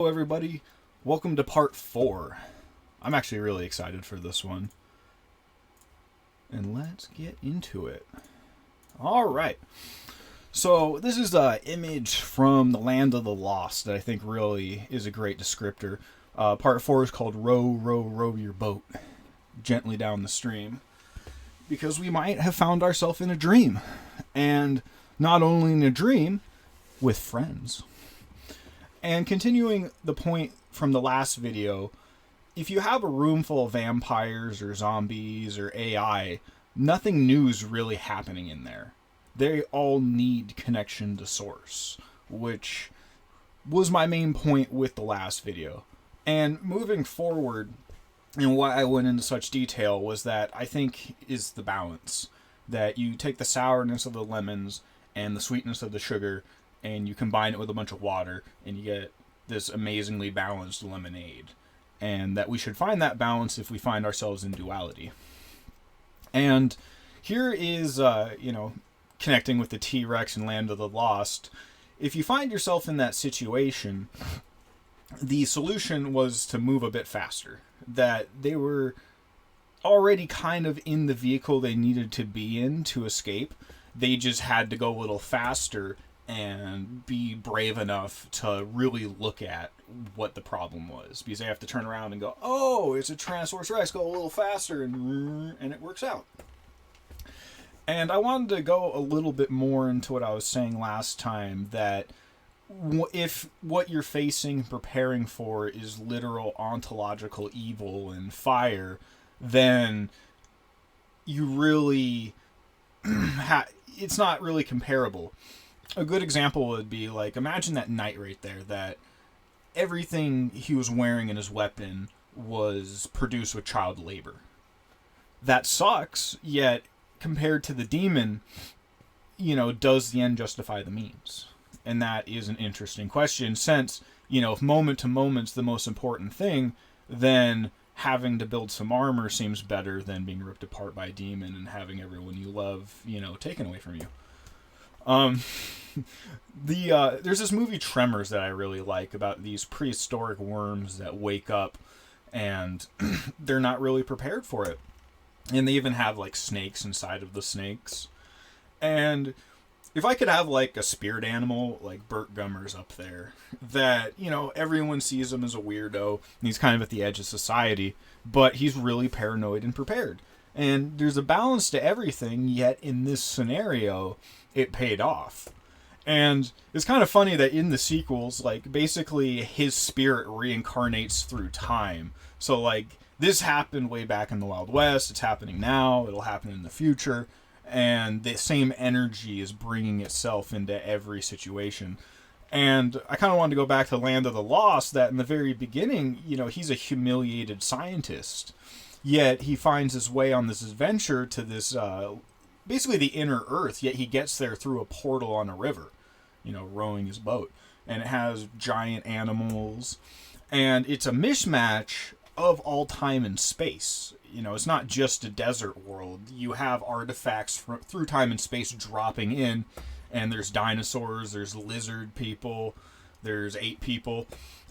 Hello everybody, welcome to part 4. I'm actually really excited for this one. And let's get into it. Alright, so this is an image from the Land of the Lost that I think really is a great descriptor. Part 4 is called Row, Row, Row Your Boat Gently Down the Stream. Because we might have found ourselves in a dream. And not only in a dream, with friends. And continuing the point from the last video, if you have a room full of vampires or zombies or AI, nothing new is really happening in there. They all need connection to source, which was my main point with the last video. And moving forward, and why I went into such detail was that I think is the balance. That you take the sourness of the lemons and the sweetness of the sugar and you combine it with a bunch of water, and you get this amazingly balanced lemonade. And that we should find that balance if we find ourselves in duality. And here is, connecting with the T-Rex and Land of the Lost. If you find yourself in that situation, the solution was to move a bit faster. That they were already kind of in the vehicle they needed to be in to escape. They just had to go a little faster and be brave enough to really look at what the problem was. Because they have to turn around and go, oh, it's a Tyrannosaurus Rex, go a little faster, and it works out. And I wanted to go a little bit more into what I was saying last time, that if what you're facing, preparing for, is literal ontological evil and fire, then you really... it's not really comparable. A good example would be, like, imagine that knight right there, that everything he was wearing in his weapon was produced with child labor. That sucks, yet compared to the demon, does the end justify the means? And that is an interesting question, since, if moment to moment's the most important thing, then having to build some armor seems better than being ripped apart by a demon and having everyone you love, taken away from you. There's this movie Tremors that I really like about these prehistoric worms that wake up and they're not really prepared for it. And they even have like snakes inside of the snakes. And if I could have like a spirit animal, like Burt Gummer's up there, that, everyone sees him as a weirdo and he's kind of at the edge of society, but he's really paranoid and prepared. And there's a balance to everything, yet in this scenario, it paid off. And it's kind of funny that in the sequels, like, basically his spirit reincarnates through time. So, like, this happened way back in the Wild West, it's happening now, it'll happen in the future, and the same energy is bringing itself into every situation. And I kind of wanted to go back to Land of the Lost, that in the very beginning, he's a humiliated scientist. Yet he finds his way on this adventure to this, basically the inner earth, yet he gets there through a portal on a river, rowing his boat. And it has giant animals, and it's a mishmash of all time and space. It's not just a desert world. You have artifacts through time and space dropping in, and there's dinosaurs, there's lizard people, there's ape people,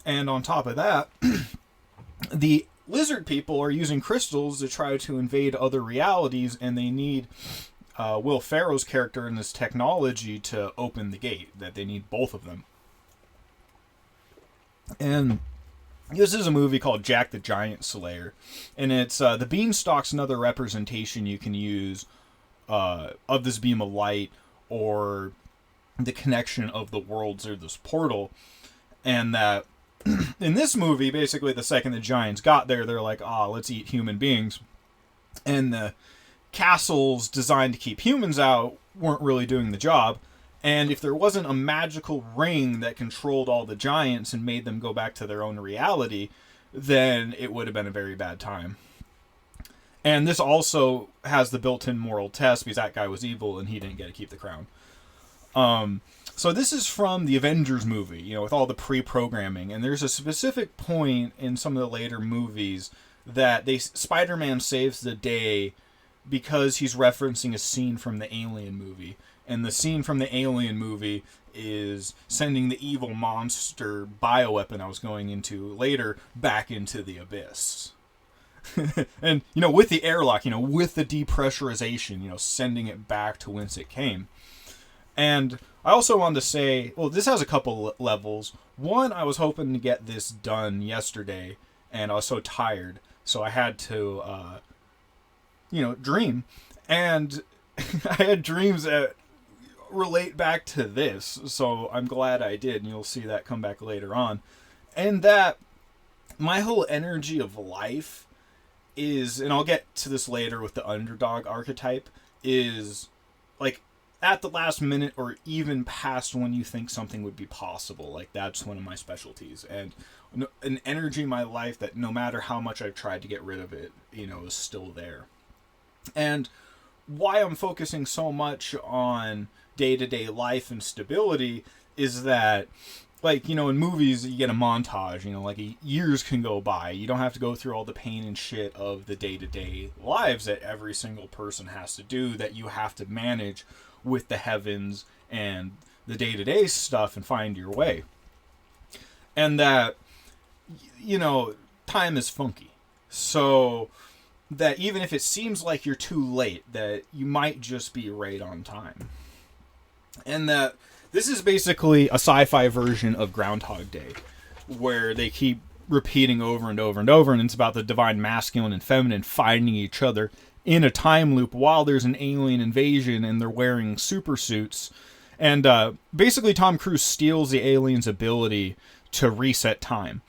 and on top of that, the lizard people are using crystals to try to invade other realities, and they need Will Ferrell's character in this technology to open the gate, that they need both of them. And this is a movie called Jack the Giant Slayer, and it's the beanstalk's another representation you can use of this beam of light, or the connection of the worlds, or this portal. And that in this movie, basically the second the giants got there, they're like, let's eat human beings. And the castles designed to keep humans out weren't really doing the job. And if there wasn't a magical ring that controlled all the giants and made them go back to their own reality, then it would have been a very bad time. And this also has the built-in moral test, because that guy was evil and he didn't get to keep the crown. So this is from the Avengers movie, with all the pre-programming. And there's a specific point in some of the later movies that Spider-Man saves the day because he's referencing a scene from the Alien movie. And the scene from the Alien movie is sending the evil monster bioweapon I was going into later back into the abyss. And, with the airlock, with the depressurization, sending it back to whence it came. And I also wanted to say, well, this has a couple levels. One, I was hoping to get this done yesterday, and I was so tired, so I had to, dream. And I had dreams that relate back to this, so I'm glad I did, and you'll see that come back later on. And that my whole energy of life is, and I'll get to this later with the underdog archetype, is like at the last minute or even past when you think something would be possible. Like, that's one of my specialties, and an energy in my life that no matter how much I've tried to get rid of it, is still there. And why I'm focusing so much on day-to-day life and stability is that, like, in movies you get a montage, like years can go by. You don't have to go through all the pain and shit of the day-to-day lives that every single person has to do, that you have to manage with the heavens and the day-to-day stuff and find your way. And that, time is funky. So that even if it seems like you're too late, that you might just be right on time. And that this is basically a sci-fi version of Groundhog Day, where they keep repeating over and over and over, and it's about the divine masculine and feminine finding each other in a time loop while there's an alien invasion and they're wearing super suits. And basically Tom Cruise steals the alien's ability to reset time.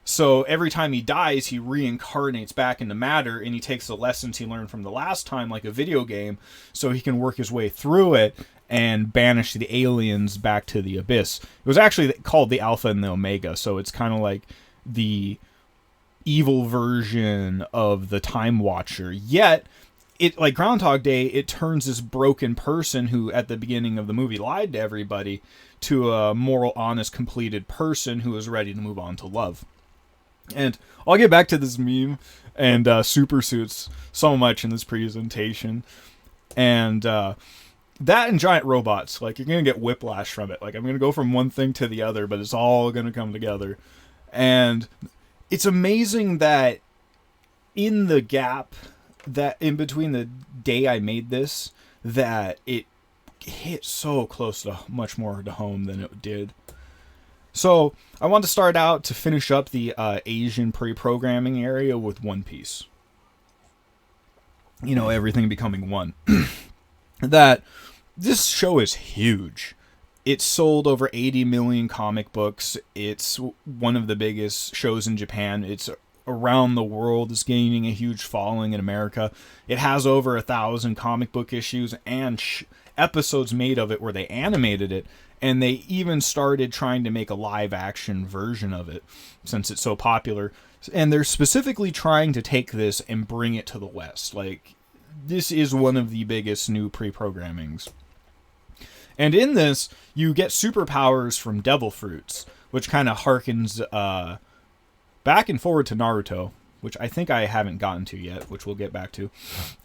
So every time he dies, he reincarnates back into matter, and he takes the lessons he learned from the last time, like a video game, so he can work his way through it and banish the aliens back to the abyss. It was actually called the Alpha and the Omega, so it's kind of like the evil version of the Time Watcher. Yet, it, like Groundhog Day, it turns this broken person who at the beginning of the movie lied to everybody to a moral, honest, completed person who is ready to move on to love. And I'll get back to this meme and super suits so much in this presentation. And that and giant robots, like, you're going to get whiplash from it. Like, I'm going to go from one thing to the other, but it's all going to come together. And it's amazing that in the gap that in between the day I made this, that it hit so close to much more to home than it did. So I want to start out to finish up the Asian pre-programming area with One Piece. Everything becoming one. That this show is huge. It's sold over 80 million comic books. It's one of the biggest shows in Japan. It's around the world. It's gaining a huge following in America. It has over 1,000 comic book issues and episodes made of it where they animated it. And they even started trying to make a live action version of it since it's so popular. And they're specifically trying to take this and bring it to the West. Like, this is one of the biggest new pre-programmings. And in this, you get superpowers from devil fruits, which kind of harkens back and forward to Naruto, which I think I haven't gotten to yet, which we'll get back to.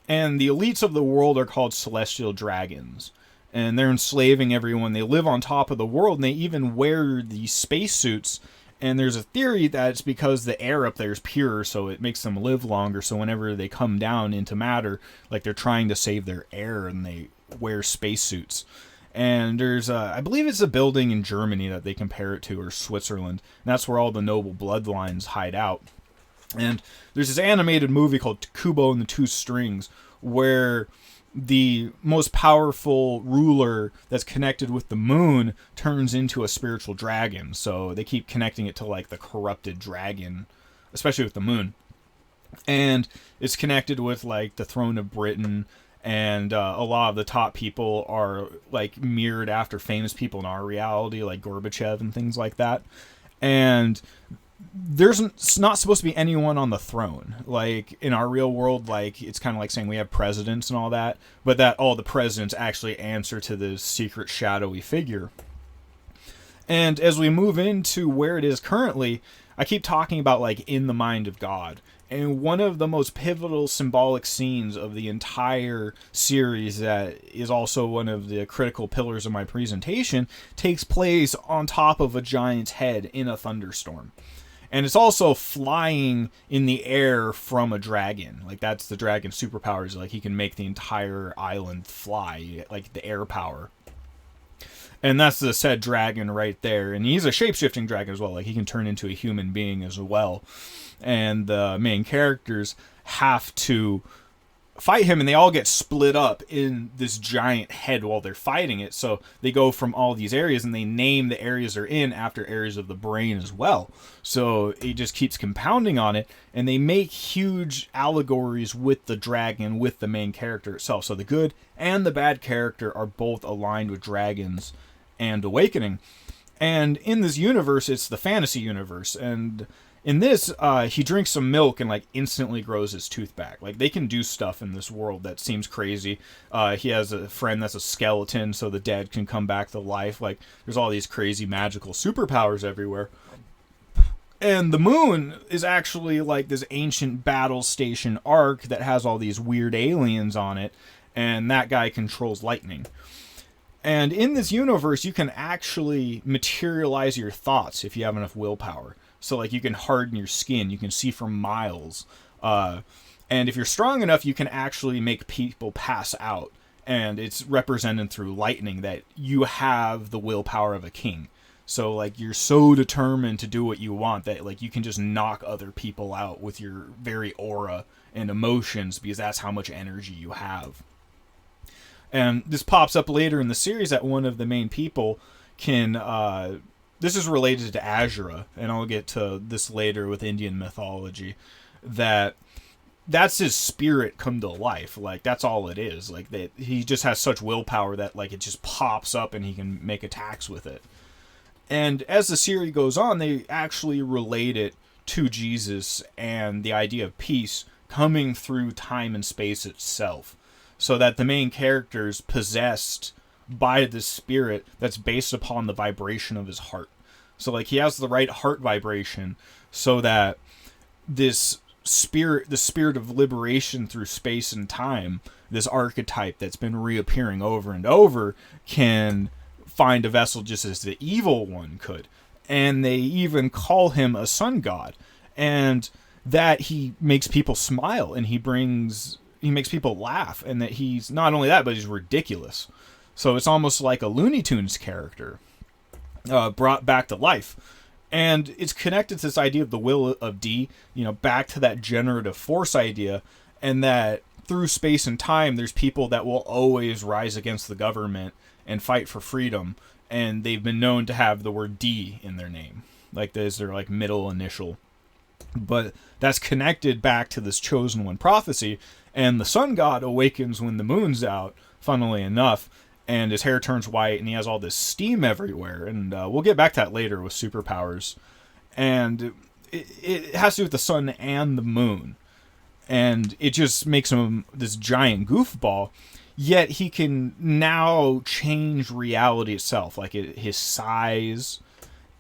And the elites of the world are called celestial dragons. And they're enslaving everyone. They live on top of the world, and they even wear these spacesuits. And there's a theory that it's because the air up there is pure, so it makes them live longer. So whenever they come down into matter, like, they're trying to save their air, and they wear spacesuits. And there's, I believe it's a building in Germany that they compare it to, or Switzerland. And that's where all the noble bloodlines hide out. And there's this animated movie called Kubo and the Two Strings, where the most powerful ruler that's connected with the moon turns into a spiritual dragon. So they keep connecting it to, like, the corrupted dragon, especially with the moon. And it's connected with, like, the throne of Britain, and a lot of the top people are, like, mirrored after famous people in our reality, like Gorbachev and things like that. And there's not supposed to be anyone on the throne. Like, in our real world, like, it's kind of like saying we have presidents and all that, but that all the presidents actually answer to this secret shadowy figure. And as we move into where it is currently, I keep talking about like in the mind of God. And one of the most pivotal symbolic scenes of the entire series, that is also one of the critical pillars of my presentation, takes place on top of a giant's head in a thunderstorm. And it's also flying in the air from a dragon. Like, that's the dragon's superpowers. Like, he can make the entire island fly, like the air power. And that's the said dragon right there. And he's a shape-shifting dragon as well. Like, he can turn into a human being as well. And the main characters have to fight him, and they all get split up in this giant head while they're fighting it. So they go from all these areas, and they name the areas they're in after areas of the brain as well. So it just keeps compounding on it, and they make huge allegories with the dragon, with the main character itself. So the good and the bad character are both aligned with dragons and awakening. And in this universe, it's the fantasy universe, and in this, he drinks some milk and like instantly grows his tooth back. Like, they can do stuff in this world that seems crazy. He has a friend that's a skeleton, so the dead can come back to life. Like, there's all these crazy magical superpowers everywhere. And the moon is actually like this ancient battle station ark that has all these weird aliens on it, and that guy controls lightning. And in this universe, you can actually materialize your thoughts if you have enough willpower. So, like, you can harden your skin. You can see for miles. And if you're strong enough, you can actually make people pass out. And it's represented through lightning that you have the willpower of a king. So, like, you're so determined to do what you want that, like, you can just knock other people out with your very aura and emotions, because that's how much energy you have. And this pops up later in the series that one of the main people can... this is related to Azura, and I'll get to this later with Indian mythology, that's his spirit come to life. Like, that's all it is. Like, he just has such willpower that, like, it just pops up and he can make attacks with it. And as the series goes on, they actually relate it to Jesus and the idea of peace coming through time and space itself. So that the main character's possessed by the spirit that's based upon the vibration of his heart. So, like, he has the right heart vibration, so that this spirit, the spirit of liberation through space and time, this archetype that's been reappearing over and over, can find a vessel just as the evil one could. And they even call him a sun god. And that he makes people smile, and he makes people laugh, and that he's not only that, but he's ridiculous. So it's almost like a Looney Tunes character brought back to life. And it's connected to this idea of the will of D, back to that generative force idea, and that through space and time, there's people that will always rise against the government and fight for freedom. And they've been known to have the word D in their name. Like, there's their like middle initial. But that's connected back to this chosen one prophecy. And the sun god awakens when the moon's out, funnily enough. And his hair turns white, and he has all this steam everywhere. And we'll get back to that later with superpowers. And it has to do with the sun and the moon. And it just makes him this giant goofball. Yet he can now change reality itself, like his size.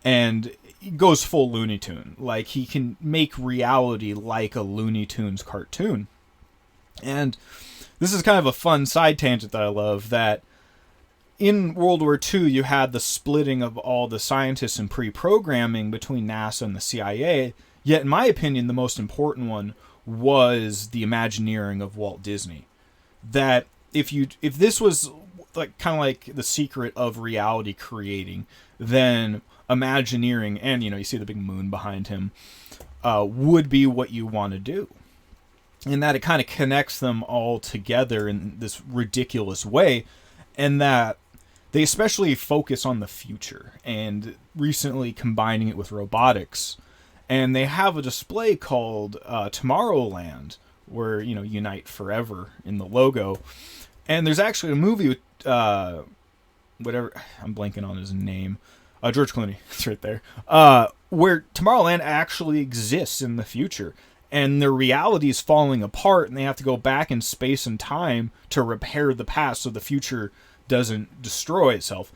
And he goes full Looney Tune. Like, he can make reality like a Looney Tunes cartoon. And this is kind of a fun side tangent that I love, that in World War II, you had the splitting of all the scientists and pre-programming between NASA and the CIA. Yet, in my opinion, the most important one was the Imagineering of Walt Disney. That if this was like kind of like the secret of reality creating, then Imagineering, and you see the big moon behind him, would be what you want to do. And that it kind of connects them all together in this ridiculous way, and that they especially focus on the future, and recently combining it with robotics. And they have a display called Tomorrowland, where, Unite Forever in the logo. And there's actually a movie with, whatever, I'm blanking on his name, George Clooney, it's right there, where Tomorrowland actually exists in the future. And their reality is falling apart, and they have to go back in space and time to repair the past so the future doesn't destroy itself.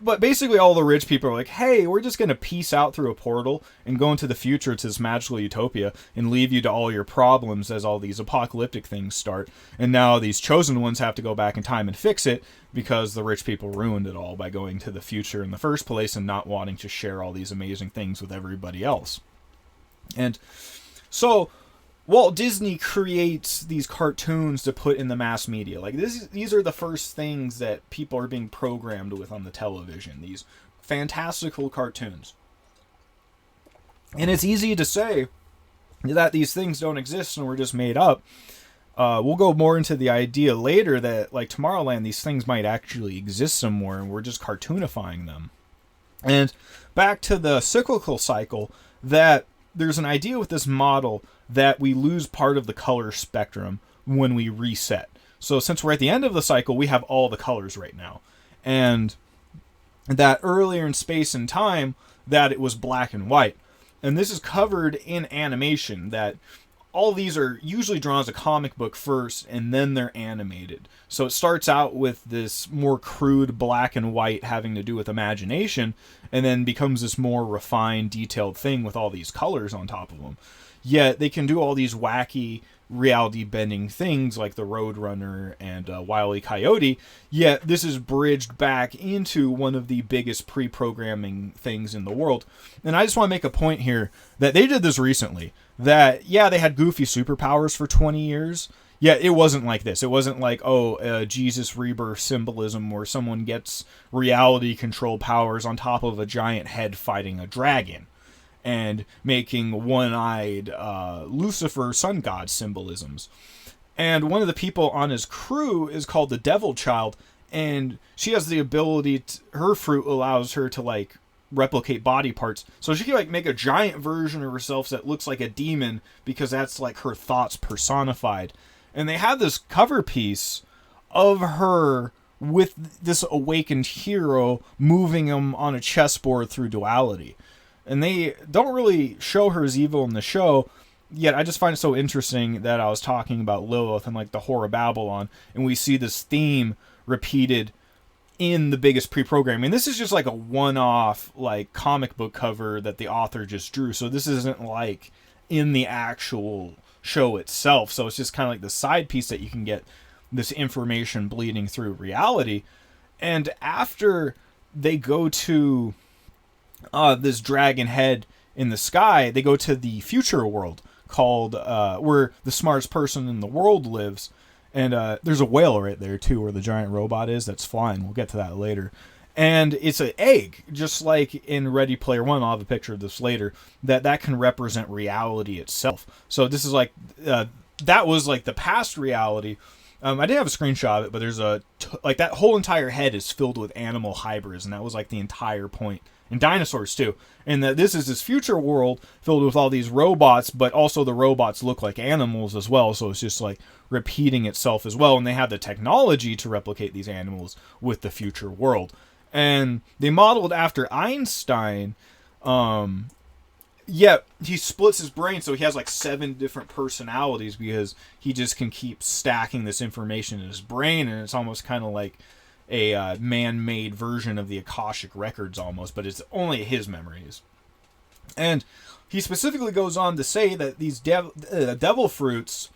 But basically all the rich people are like, hey, we're just going to peace out through a portal and go into the future to this magical utopia and leave you to all your problems as all these apocalyptic things start. And now these chosen ones have to go back in time and fix it because the rich people ruined it all by going to the future in the first place and not wanting to share all these amazing things with everybody else. And so Walt Disney creates these cartoons to put in the mass media. Like these are the first things that people are being programmed with on the television. These fantastical cartoons. And it's easy to say that these things don't exist and were just made up. We'll go more into the idea later that, like Tomorrowland, these things might actually exist somewhere and we're just cartoonifying them. And back to the cyclical cycle, that there's an idea with this model that we lose part of the color spectrum when we reset. So since we're at the end of the cycle, we have all the colors right now. And that earlier in space and time, that it was black and white. And this is covered in animation, that all these are usually drawn as a comic book first, and then they're animated. So it starts out with this more crude black and white having to do with imagination, and then becomes this more refined, detailed thing with all these colors on top of them. Yet they can do all these wacky reality-bending things like the Roadrunner and Wile E. Coyote, yet this is bridged back into one of the biggest pre-programming things in the world. And I just want to make a point here that they did this recently. That, yeah, they had goofy superpowers for 20 years, yet it wasn't like this. It wasn't like, Jesus rebirth symbolism where someone gets reality control powers on top of a giant head fighting a dragon, and making one-eyed Lucifer sun god symbolisms. And one of the people on his crew is called the Devil Child, and she has the ability her fruit allows her to, like, replicate body parts. So she can, like, make a giant version of herself that looks like a demon because that's, like, her thoughts personified. And they have this cover piece of her with this awakened hero moving him on a chessboard through duality. And they don't really show her as evil in the show, yet I just find it so interesting that I was talking about Lilith and, like, the Whore of Babylon, and we see this theme repeated in the biggest pre-programming. This is just like a one-off, like, comic book cover that the author just drew, so this isn't, like, in the actual show itself, so it's just kind of like the side piece that you can get this information bleeding through reality. And after they go to this dragon head in the sky, they go to the future world called where the smartest person in the world lives, and there's a whale right there too where the giant robot is that's flying. We'll get to that later. And it's an egg, just like in Ready Player One. I'll have a picture of this later, that can represent reality itself. So this is like that was like the past reality. I didn't have a screenshot of it, but there's like that whole entire head is filled with animal hybrids, and that was like the entire point. And dinosaurs too. And that this is this future world filled with all these robots, but also the robots look like animals as well, so it's just like repeating itself as well. And they have the technology to replicate these animals with the future world. And they modeled after Einstein, yet he splits his brain, so he has like 7 different personalities because he just can keep stacking this information in his brain, and it's almost kind of like a man-made version of the Akashic Records almost, but it's only his memories. And he specifically goes on to say that these devil fruits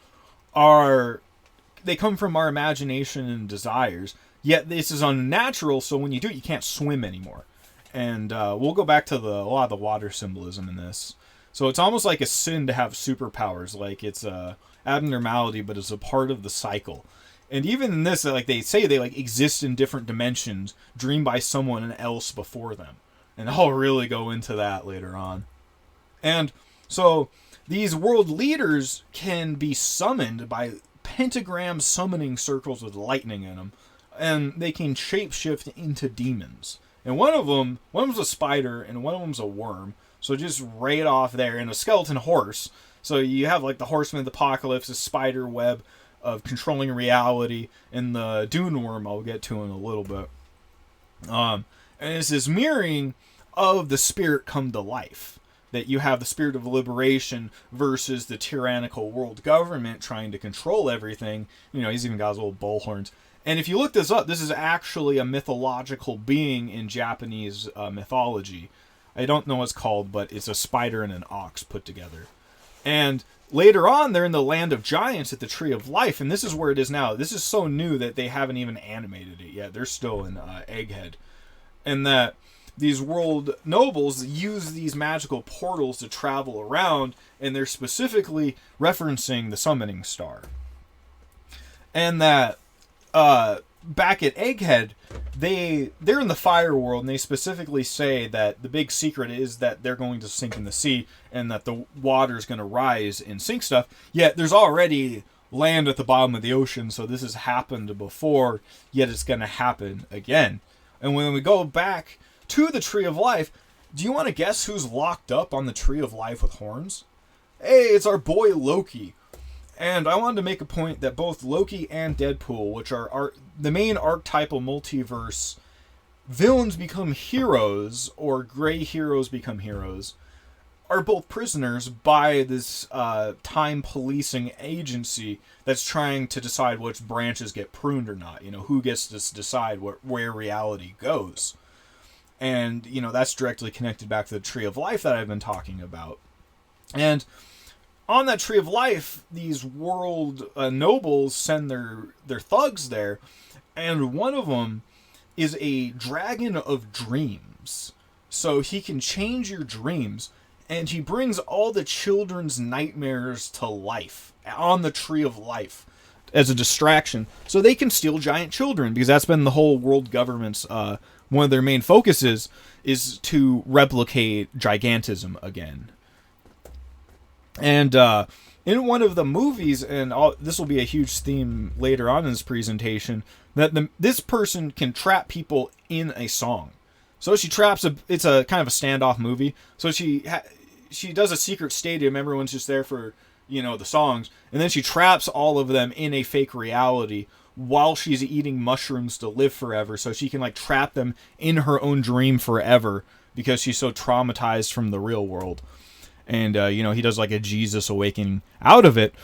they come from our imagination and desires, yet this is unnatural, so when you do it, you can't swim anymore. And we'll go back to a lot of the water symbolism in this. So it's almost like a sin to have superpowers, like it's a abnormality, but it's a part of the cycle. And even in this, like they say, they like exist in different dimensions, dreamed by someone else before them. And I'll really go into that later on. And so these world leaders can be summoned by pentagram summoning circles with lightning in them, and they can shapeshift into demons. And one of them's a spider, and one of them's a worm. So just right off there, and a skeleton horse. So you have like the Horseman of the Apocalypse, a spider web of controlling reality, and the Dune worm I'll get to in a little bit. And it's this mirroring of the spirit come to life. That you have the spirit of liberation versus the tyrannical world government trying to control everything. You know, he's even got his little bull horns. And if you look this up, this is actually a mythological being in Japanese mythology. I don't know what it's called, but it's a spider and an ox put together. And later on, they're in the land of giants at the Tree of Life, and this is where it is now. This is so new that they haven't even animated it yet. They're still in Egghead. And that these world nobles use these magical portals to travel around, and they're specifically referencing the summoning star. And that back at Egghead, they're in the fire world, and they specifically say that the big secret is that they're going to sink in the sea, and that the water is going to rise and sink stuff. Yet there's already land at the bottom of the ocean, so this has happened before, yet it's going to happen again. And when we go back to the Tree of Life, do you want to guess who's locked up on the Tree of Life with horns? Hey, it's our boy Loki. And I wanted to make a point that both Loki and Deadpool, which are the main archetypal multiverse villains become heroes, or gray heroes become heroes, are both prisoners by this time policing agency that's trying to decide which branches get pruned or not. Who gets to decide where reality goes. And, that's directly connected back to the Tree of Life that I've been talking about. And on that Tree of Life, these world nobles send their thugs there, and one of them is a dragon of dreams. So he can change your dreams, and he brings all the children's nightmares to life on the Tree of Life as a distraction, so they can steal giant children, because that's been the whole world government's one of their main focuses is to replicate gigantism again. And in one of the movies, and this will be a huge theme later on in this presentation, that this person can trap people in a song. So she traps it's a kind of a standoff movie. So she does a secret stadium. Everyone's just there for, the songs. And then she traps all of them in a fake reality while she's eating mushrooms to live forever. So she can trap them in her own dream forever because she's so traumatized from the real world. And, he does a Jesus awakening out of it.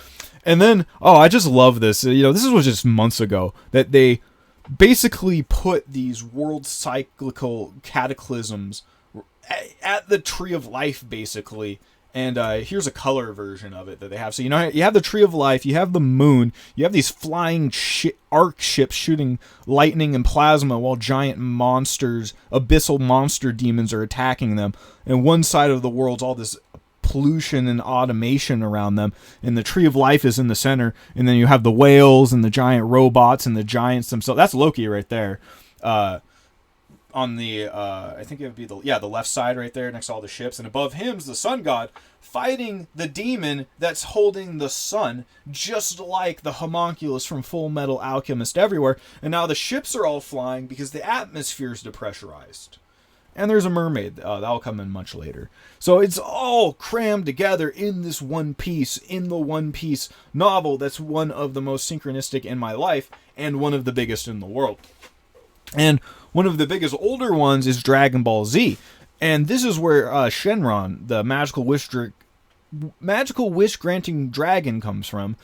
And then, I just love this. This was just months ago that they basically put these world cyclical cataclysms at the Tree of Life, basically. And here's a color version of it that they have. So, you have the Tree of Life, you have the moon, you have these flying arc ships shooting lightning and plasma while giant monsters, abyssal monster demons are attacking them. And one side of the world's all this pollution and automation around them, and the Tree of Life is in the center, and then you have the whales and the giant robots and the giants themselves. That's Loki right there. On the I think it would be the left side right there next to all the ships, and above him's the sun god fighting the demon that's holding the sun, just like the homunculus from Full Metal Alchemist everywhere. And now the ships are all flying because the atmosphere is depressurized. And there's a mermaid. That'll come in much later. So it's all crammed together in this one piece, in the One Piece novel that's one of the most synchronistic in my life and one of the biggest in the world. And one of the biggest older ones is Dragon Ball Z. And this is where Shenron, the magical wish-granting dragon, comes from.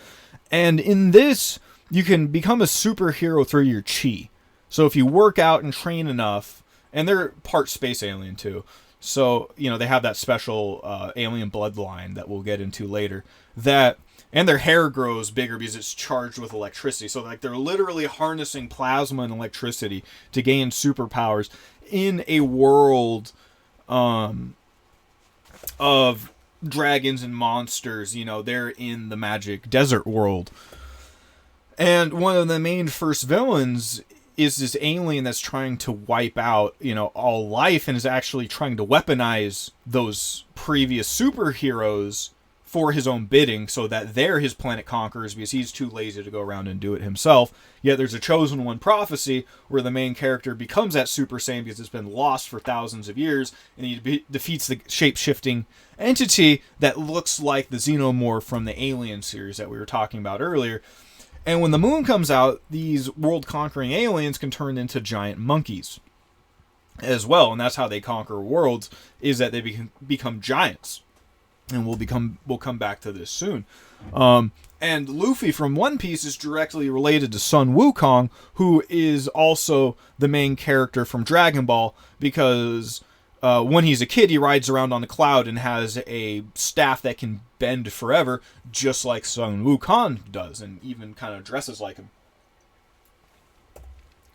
And in this, you can become a superhero through your chi. So if you work out and train enough, and they're part space alien too. So, they have that special alien bloodline that we'll get into later. And their hair grows bigger because it's charged with electricity. So, they're literally harnessing plasma and electricity to gain superpowers in a world of dragons and monsters. They're in the magic desert world. And one of the main first villains is this alien that's trying to wipe out, all life, and is actually trying to weaponize those previous superheroes for his own bidding so that they're his planet conquerors, because he's too lazy to go around and do it himself. Yet there's a chosen one prophecy where the main character becomes that Super Saiyan because it's been lost for thousands of years, and he defeats the shape-shifting entity that looks like the Xenomorph from the Alien series that we were talking about earlier. And when the moon comes out, these world-conquering aliens can turn into giant monkeys as well. And that's how they conquer worlds, is that they become giants. And we'll come back to this soon. And Luffy from One Piece is directly related to Sun Wukong, who is also the main character from Dragon Ball, because when he's a kid, he rides around on a cloud and has a staff that can bend forever, just like Sun Wukong does, and even kind of dresses like him.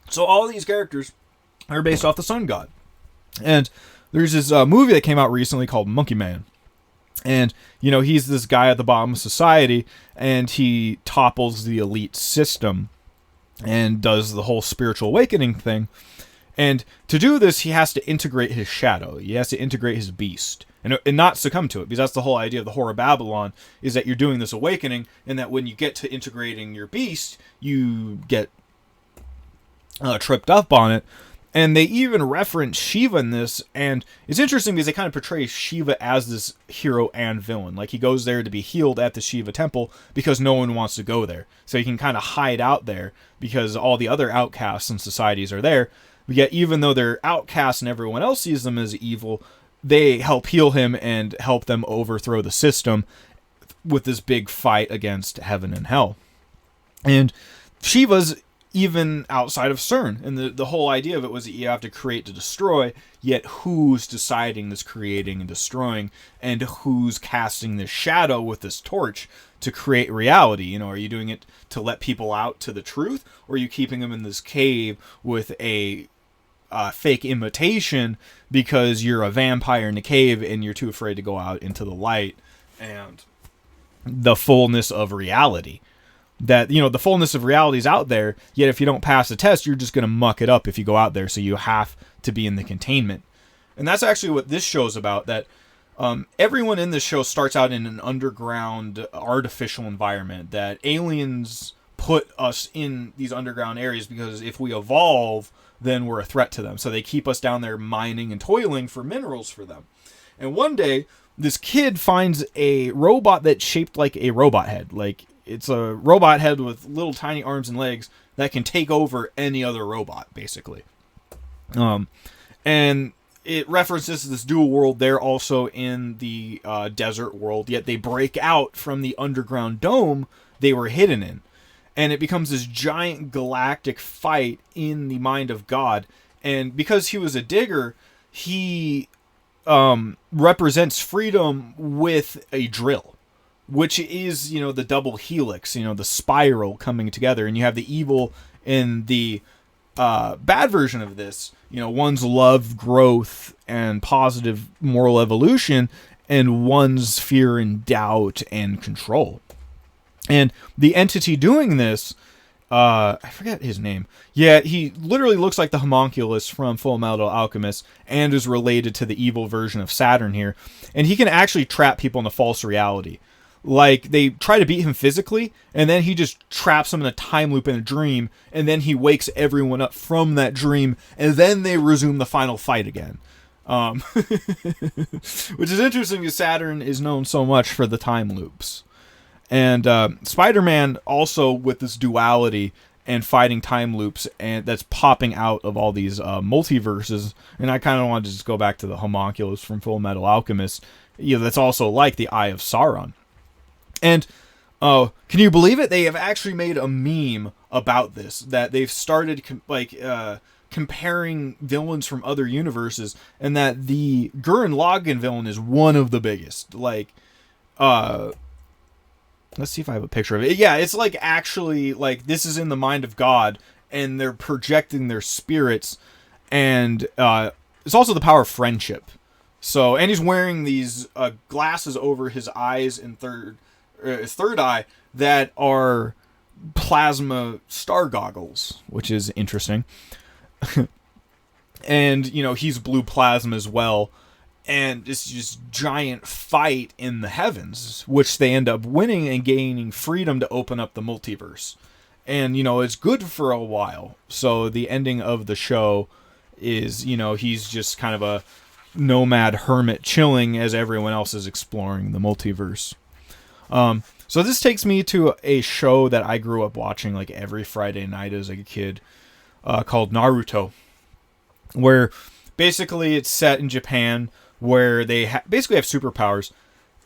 So all these characters are based off the Sun God. And there's this movie that came out recently called Monkey Man. And, you know, he's this guy at the bottom of society, and he topples the elite system and does the whole spiritual awakening thing. And to do this, he has to integrate his shadow. He has to integrate his beast and not succumb to it, because that's the whole idea of the Whore of Babylon, is that you're doing this awakening, and that when you get to integrating your beast, you get tripped up on it. And they even reference Shiva in this, and it's interesting because they kind of portray Shiva as this hero and villain. Like, he goes there to be healed at the Shiva temple because no one wants to go there. So he can kind of hide out there because all the other outcasts and societies are there. But yet, even though they're outcasts and everyone else sees them as evil, they help heal him and help them overthrow the system with this big fight against heaven and hell. And Shiva's even outside of CERN. And the whole idea of it was that you have to create to destroy, yet who's deciding this creating and destroying, and who's casting this shadow with this torch to create reality? You know, are you doing it to let people out to the truth, or are you keeping them in this cave with a fake imitation because you're a vampire in the cave and you're too afraid to go out into the light and the fullness of reality? That, you know, the fullness of reality is out there, yet if you don't pass the test, you're just going to muck it up if you go out there, so you have to be in the containment. And that's actually what this show's about, that everyone in this show starts out in an underground artificial environment, that aliens put us in these underground areas because if we evolve, then we're a threat to them. So they keep us down there mining and toiling for minerals for them. And one day, this kid finds a robot that's shaped like a robot head. Like, it's a robot head with little tiny arms and legs that can take over any other robot, basically. And it references this dual world. They're also in the desert world, yet they break out from the underground dome they were hidden in. And it becomes this giant galactic fight in the mind of God. And because he was a digger, he represents freedom with a drill, which is, you know, the double helix, you know, the spiral coming together. And you have the evil in the bad version of this. You know, one's love, growth, and positive moral evolution, and one's fear and doubt and control. And the entity doing this, I forget his name. Yeah, he literally looks like the homunculus from Full Metal Alchemist and is related to the evil version of Saturn here. And he can actually trap people in a false reality. Like, they try to beat him physically, and then he just traps them in a time loop in a dream, and then he wakes everyone up from that dream, and then they resume the final fight again. Which is interesting because Saturn is known so much for the time loops. And Spider-Man also, with this duality and fighting time loops, and that's popping out of all these multiverses. And I kind of wanted to just go back to the homunculus from Full Metal Alchemist. You know, that's also like the Eye of Sauron. And can you believe it? They have actually made a meme about this, that they've started comparing villains from other universes, and that the Gurren Lagann villain is one of the biggest. Like, let's see if I have a picture of it. Yeah, it's like actually like this is in the mind of God, and they're projecting their spirits, and it's also the power of friendship. So, and he's wearing these glasses over his eyes and his third eye that are plasma star goggles, which is interesting. And, you know, he's blue plasma as well. And it's just giant fight in the heavens, which they end up winning and gaining freedom to open up the multiverse. And, you know, it's good for a while. So the ending of the show is, you know, he's just kind of a nomad hermit chilling as everyone else is exploring the multiverse. So this takes me to a show that I grew up watching like every Friday night as a kid, called Naruto, where basically it's set in Japan, where they basically have superpowers,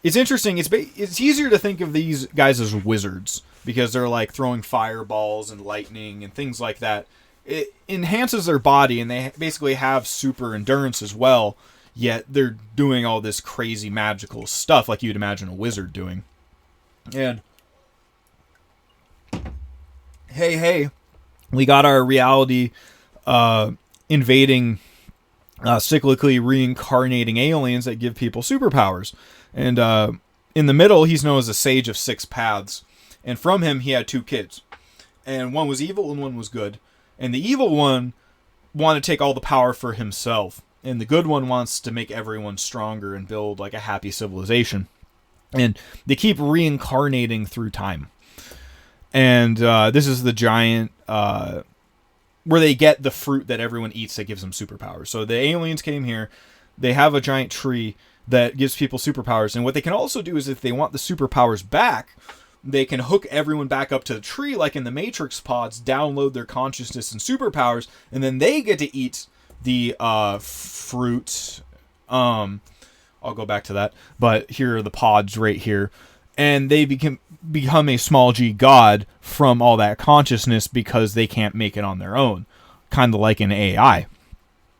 it's interesting. It's easier to think of these guys as wizards because they're like throwing fireballs and lightning and things like that. It enhances their body, and they basically have super endurance as well. Yet they're doing all this crazy magical stuff like you'd imagine a wizard doing. And hey, we got our reality invading cyclically reincarnating aliens that give people superpowers. And in the middle, he's known as a sage of six paths. And from him, he had two kids. And one was evil and one was good. And the evil one wanted to take all the power for himself. And the good one wants to make everyone stronger and build like a happy civilization. And they keep reincarnating through time. And this is the giant... where they get the fruit that everyone eats that gives them superpowers. So the aliens came here. They have a giant tree that gives people superpowers. And what they can also do is if they want the superpowers back, they can hook everyone back up to the tree like in the Matrix pods, download their consciousness and superpowers, and then they get to eat the fruit. I'll go back to that. But here are the pods right here. And they become a small g god from all that consciousness because they can't make it on their own. Kind of like an AI.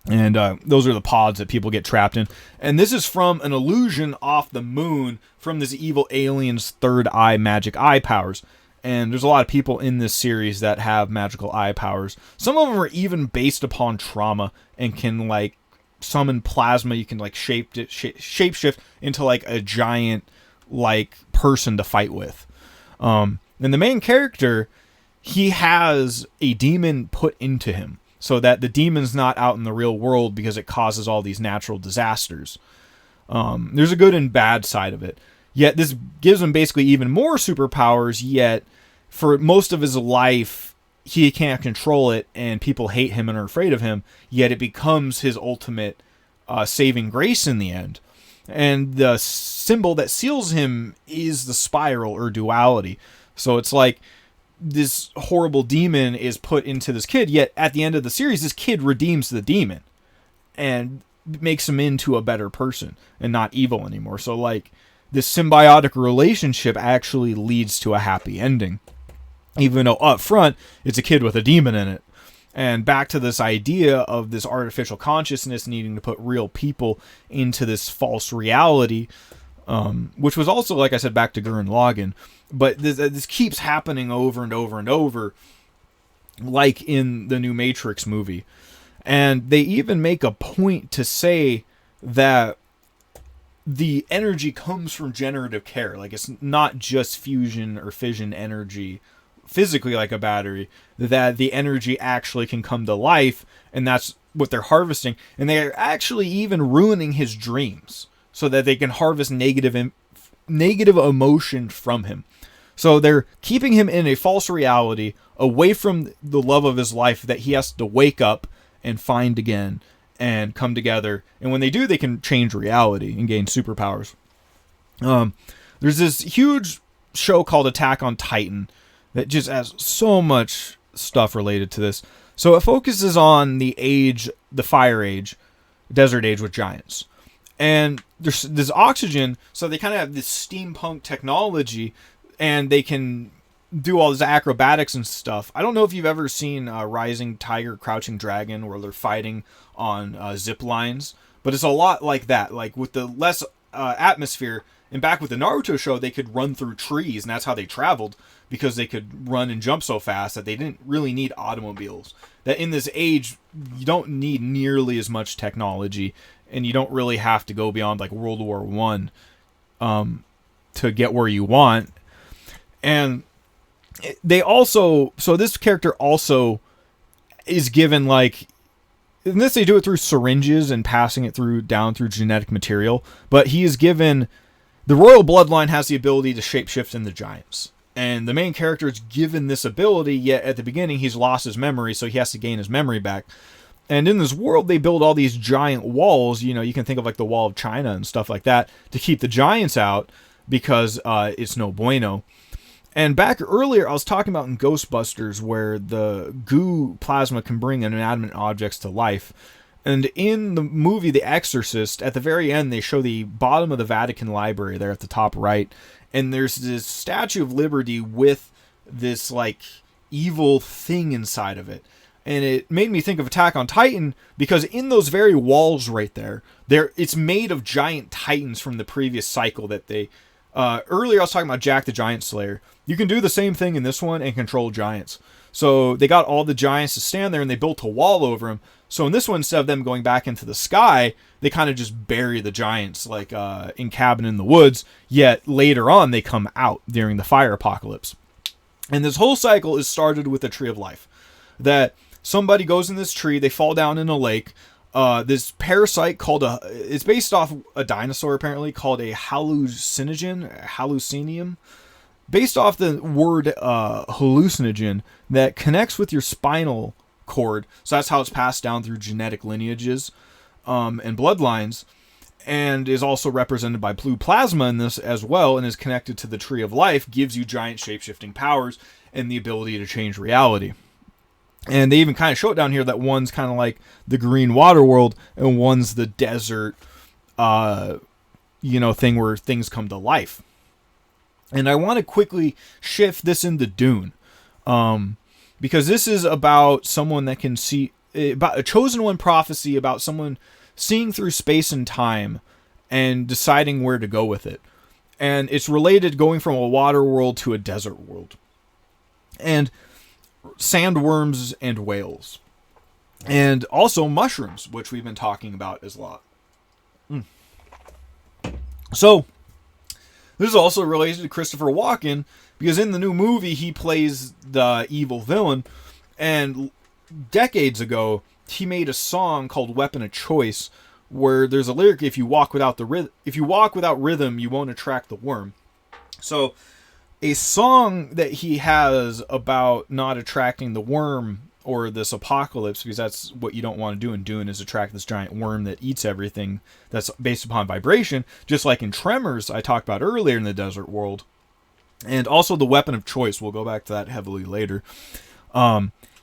And those are the pods that people get trapped in. And this is from an illusion off the moon from this evil alien's third eye magic eye powers. And there's a lot of people in this series that have magical eye powers. Some of them are even based upon trauma and can like summon plasma. You can like shapeshift into like a giant like person to fight with. And the main character, he has a demon put into him so that the demon's not out in the real world because it causes all these natural disasters. There's a good and bad side of it. Yet this gives him basically even more superpowers, yet for most of his life, he can't control it and people hate him and are afraid of him, yet it becomes his ultimate saving grace in the end. And the symbol that seals him is the spiral or duality. So it's like this horrible demon is put into this kid, yet at the end of the series, this kid redeems the demon and makes him into a better person and not evil anymore. So like this symbiotic relationship actually leads to a happy ending, even though up front it's a kid with a demon in it. And back to this idea of this artificial consciousness needing to put real people into this false reality, which was also, like I said, back to Gurren Lagann. But this keeps happening over and over and over, like in the new Matrix movie. And they even make a point to say that the energy comes from generative care. Like it's not just fusion or fission energy physically like a battery, that the energy actually can come to life, and that's what they're harvesting. And they're actually even ruining his dreams so that they can harvest negative emotion from him. So they're keeping him in a false reality, away from the love of his life that he has to wake up and find again and come together. And when they do, they can change reality and gain superpowers. There's this huge show called Attack on Titan that just has so much stuff related to this. So it focuses on the age, the fire age, desert age with giants. And there's this oxygen, so they kind of have this steampunk technology, and they can do all this acrobatics and stuff. I don't know if you've ever seen Rising Tiger, Crouching Dragon, where they're fighting on zip lines, but it's a lot like that. Like with the less atmosphere, and back with the Naruto show, they could run through trees, and that's how they traveled, because they could run and jump so fast that they didn't really need automobiles. That in this age, you don't need nearly as much technology, and you don't really have to go beyond like World War I to get where you want. And they also, so this character also is given like, in this they do it through syringes and passing it down through genetic material, but he is given, the royal bloodline has the ability to shapeshift into giants. And the main character is given this ability, yet at the beginning he's lost his memory, so he has to gain his memory back. And in this world, they build all these giant walls. You know, you can think of like the Wall of China and stuff like that to keep the giants out, because it's no bueno. And back earlier, I was talking about in Ghostbusters where the goo plasma can bring inanimate objects to life. And in the movie The Exorcist, at the very end, they show the bottom of the Vatican Library there at the top right. And there's this Statue of Liberty with this, like, evil thing inside of it. And it made me think of Attack on Titan, because in those very walls right there, it's made of giant titans from the previous cycle that they... earlier I was talking about Jack the Giant Slayer. You can do the same thing in this one and control giants. So they got all the giants to stand there, and they built a wall over them. So in this one, instead of them going back into the sky, they kind of just bury the giants, like in Cabin in the Woods. Yet later on, they come out during the fire apocalypse. And this whole cycle is started with the Tree of Life. That somebody goes in this tree, they fall down in a lake. This parasite it's based off a dinosaur apparently, called a hallucinogen, based off the word hallucinogen, that connects with your spinal cord. So that's how it's passed down through genetic lineages and bloodlines, and is also represented by blue plasma in this as well, and is connected to the Tree of Life, gives you giant shape-shifting powers and the ability to change reality. And they even kind of show it down here that one's kind of like the green water world, and one's the desert, thing where things come to life. And I want to quickly shift this into Dune, because this is about someone that can see, about a chosen one prophecy about someone seeing through space and time and deciding where to go with it. And it's related going from a water world to a desert world. And sandworms and whales. And also mushrooms, which we've been talking about as a lot. So, this is also related to Christopher Walken, because in the new movie, he plays the evil villain. And decades ago, he made a song called Weapon of Choice, where there's a lyric, if you walk without rhythm, you won't attract the worm. So, a song that he has about not attracting the worm or this apocalypse, because that's what you don't want to do in Dune, is attract this giant worm that eats everything that's based upon vibration, just like in Tremors I talked about earlier in the desert world. And also the Weapon of Choice, we'll go back to that heavily later.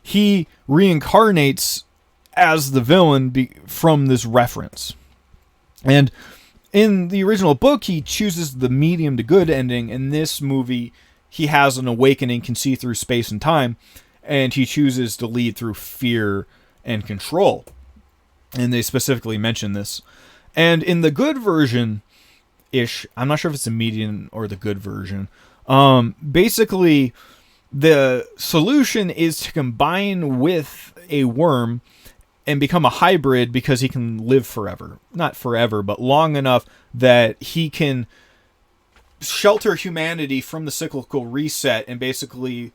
He reincarnates as the villain from this reference. And in the original book, he chooses the medium to good ending. In this movie, he has an awakening, can see through space and time, and he chooses to lead through fear and control. And they specifically mention this. And in the good version-ish, I'm not sure if it's the medium or the good version, basically, the solution is to combine with a worm and become a hybrid, because he can live forever. Not forever, but long enough that he can shelter humanity from the cyclical reset and basically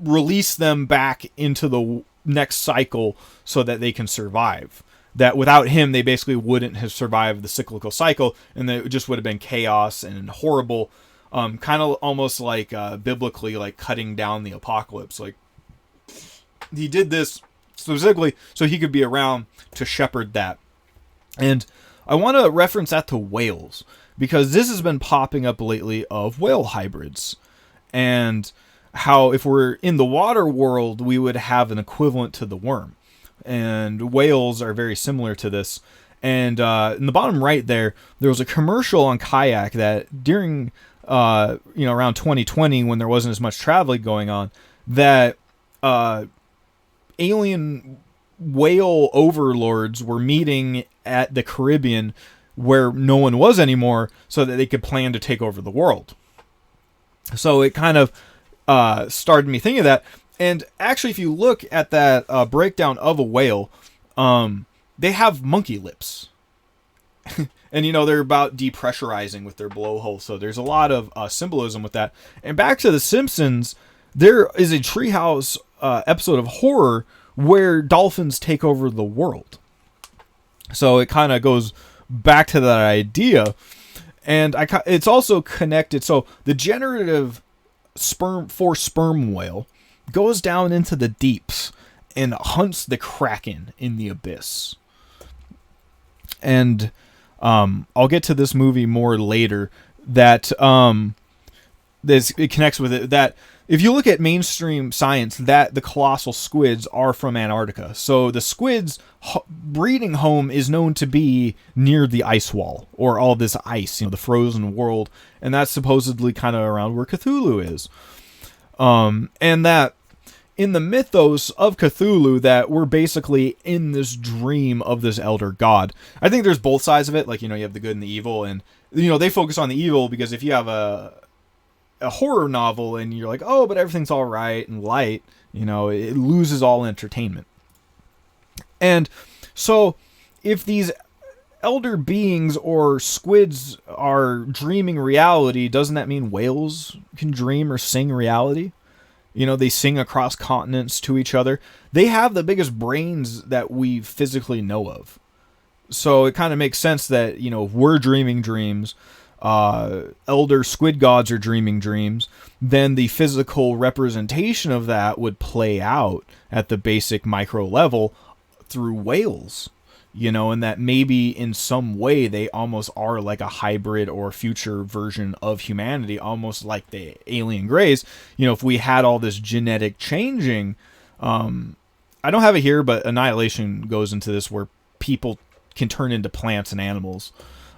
release them back into the next cycle so that they can survive. That without him, they basically wouldn't have survived the cyclical cycle, and it just would have been chaos and horrible, kind of almost like biblically, like cutting down the apocalypse. Like, he did this specifically so he could be around to shepherd that. And I want to reference that to whales, because this has been popping up lately of whale hybrids, and how if we're in the water world, we would have an equivalent to the worm. And whales are very similar to this. And in the bottom right there was a commercial on Kayak that during around 2020, when there wasn't as much traveling going on, that alien whale overlords were meeting at the Caribbean where no one was anymore, so that they could plan to take over the world. So it kind of started me thinking of that. And actually, if you look at that breakdown of a whale, they have monkey lips. And, they're about depressurizing with their blowhole. So there's a lot of symbolism with that. And back to The Simpsons, there is a Treehouse episode of horror where dolphins take over the world. So it kind of goes back to that idea. And it's also connected. So the generative sperm whale goes down into the deeps and hunts the kraken in the abyss. And I'll get to this movie more later. That it connects with it. That if you look at mainstream science, that the colossal squids are from Antarctica. So the squids breeding home is known to be near the ice wall, or all this ice, the frozen world, and that's supposedly kind of around where Cthulhu is. And that in the mythos of Cthulhu, that we're basically in this dream of this elder god. I think there's both sides of it. Like, you have the good and the evil, and, they focus on the evil because if you have a horror novel and you're like, oh, but everything's all right and light, it loses all entertainment. And so if these elder beings or squids are dreaming reality, doesn't that mean whales can dream or sing reality? They sing across continents to each other. They have the biggest brains that we physically know of. So it kind of makes sense that, we're dreaming dreams, elder squid gods are dreaming dreams, then the physical representation of that would play out at the basic micro level through whales. And that maybe in some way they almost are like a hybrid or future version of humanity, almost like the alien greys. If we had all this genetic changing, I don't have it here, but Annihilation goes into this where people can turn into plants and animals.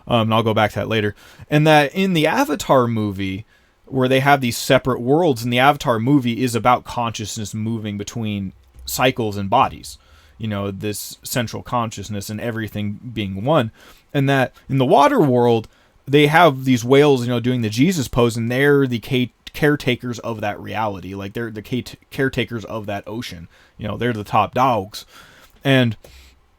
And I'll go back to that later. And that in the Avatar movie, where they have these separate worlds, and the Avatar movie is about consciousness moving between cycles and bodies. This central consciousness and everything being one. And that in the water world, they have these whales, doing the Jesus pose, and they're the caretakers of that reality. Like, they're the caretakers of that ocean. They're the top dogs. And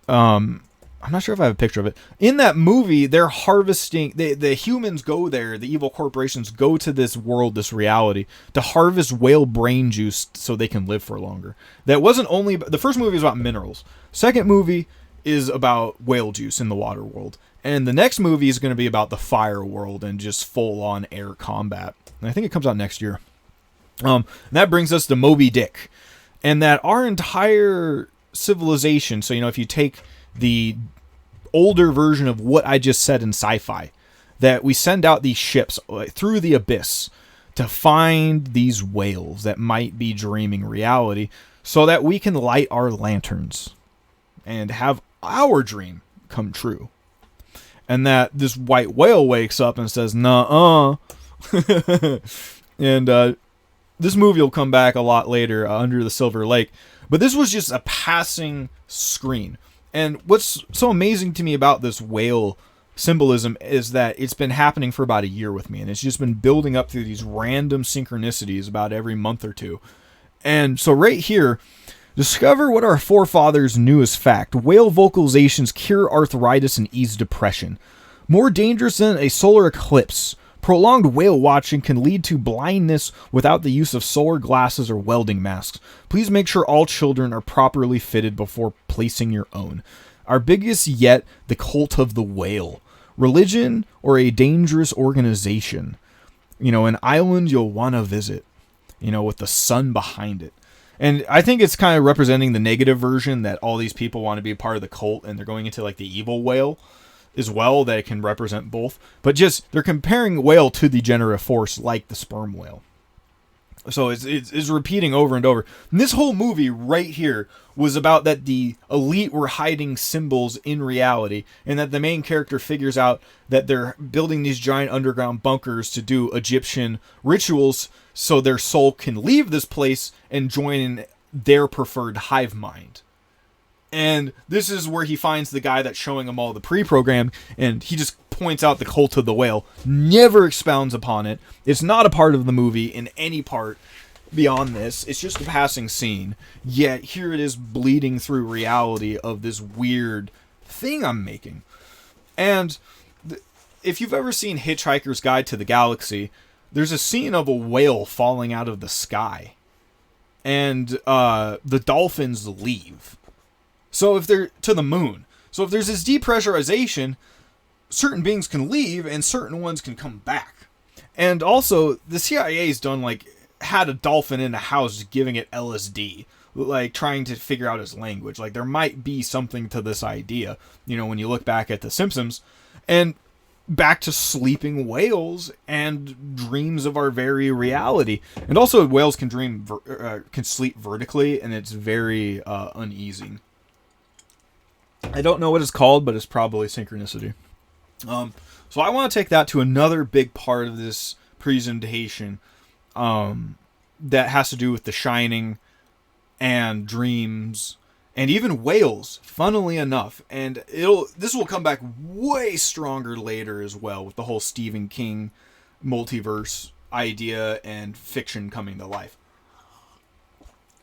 I'm not sure if I have a picture of it. In that movie, they're harvesting, the humans go there, the evil corporations go to this world, this reality, to harvest whale brain juice so they can live for longer. That wasn't only, the first movie is about minerals. Second movie is about whale juice in the water world. And the next movie is going to be about the fire world and just full-on air combat. And I think it comes out next year. That brings us to Moby Dick. And that our entire civilization, so, if you take the older version of what I just said in sci-fi, that we send out these ships through the abyss to find these whales that might be dreaming reality so that we can light our lanterns and have our dream come true. And that this white whale wakes up and says, nuh-uh. And this movie will come back a lot later, Under the Silver Lake. But this was just a passing screen. And what's so amazing to me about this whale symbolism is that it's been happening for about a year with me. And it's just been building up through these random synchronicities about every month or two. And so right here, discover what our forefathers knew as fact. Whale vocalizations cure arthritis and ease depression. More dangerous than a solar eclipse. Prolonged whale watching can lead to blindness without the use of solar glasses or welding masks. Please make sure all children are properly fitted before placing your own. Our biggest yet, the cult of the whale. Religion or a dangerous organization. An island you'll want to visit. With the sun behind it. And I think it's kind of representing the negative version that all these people want to be part of the cult and they're going into like the evil whale as well, that it can represent both. But just, they're comparing whale to the generative force like the sperm whale. So it's repeating over and over. And this whole movie right here was about that the elite were hiding symbols in reality, and that the main character figures out that they're building these giant underground bunkers to do Egyptian rituals so their soul can leave this place and join in their preferred hive mind. And this is where he finds the guy that's showing him all the pre-program, and he just points out the cult of the whale, never expounds upon it. It's not a part of the movie in any part beyond this. It's just a passing scene. Yet here it is bleeding through reality of this weird thing I'm making. And if you've ever seen Hitchhiker's Guide to the Galaxy, there's a scene of a whale falling out of the sky. And the dolphins leave. So if they're to the moon. So if there's this depressurization, certain beings can leave and certain ones can come back. And also, the CIA's had a dolphin in a house giving it LSD, trying to figure out its language. There might be something to this idea, when you look back at The Simpsons. And back to sleeping whales and dreams of our very reality. And also, whales can can sleep vertically, and it's very uneasy. I don't know what it's called, but it's probably synchronicity. So I want to take that to another big part of this presentation, that has to do with The Shining and dreams and even whales, funnily enough. And this will come back way stronger later as well, with the whole Stephen King multiverse idea and fiction coming to life.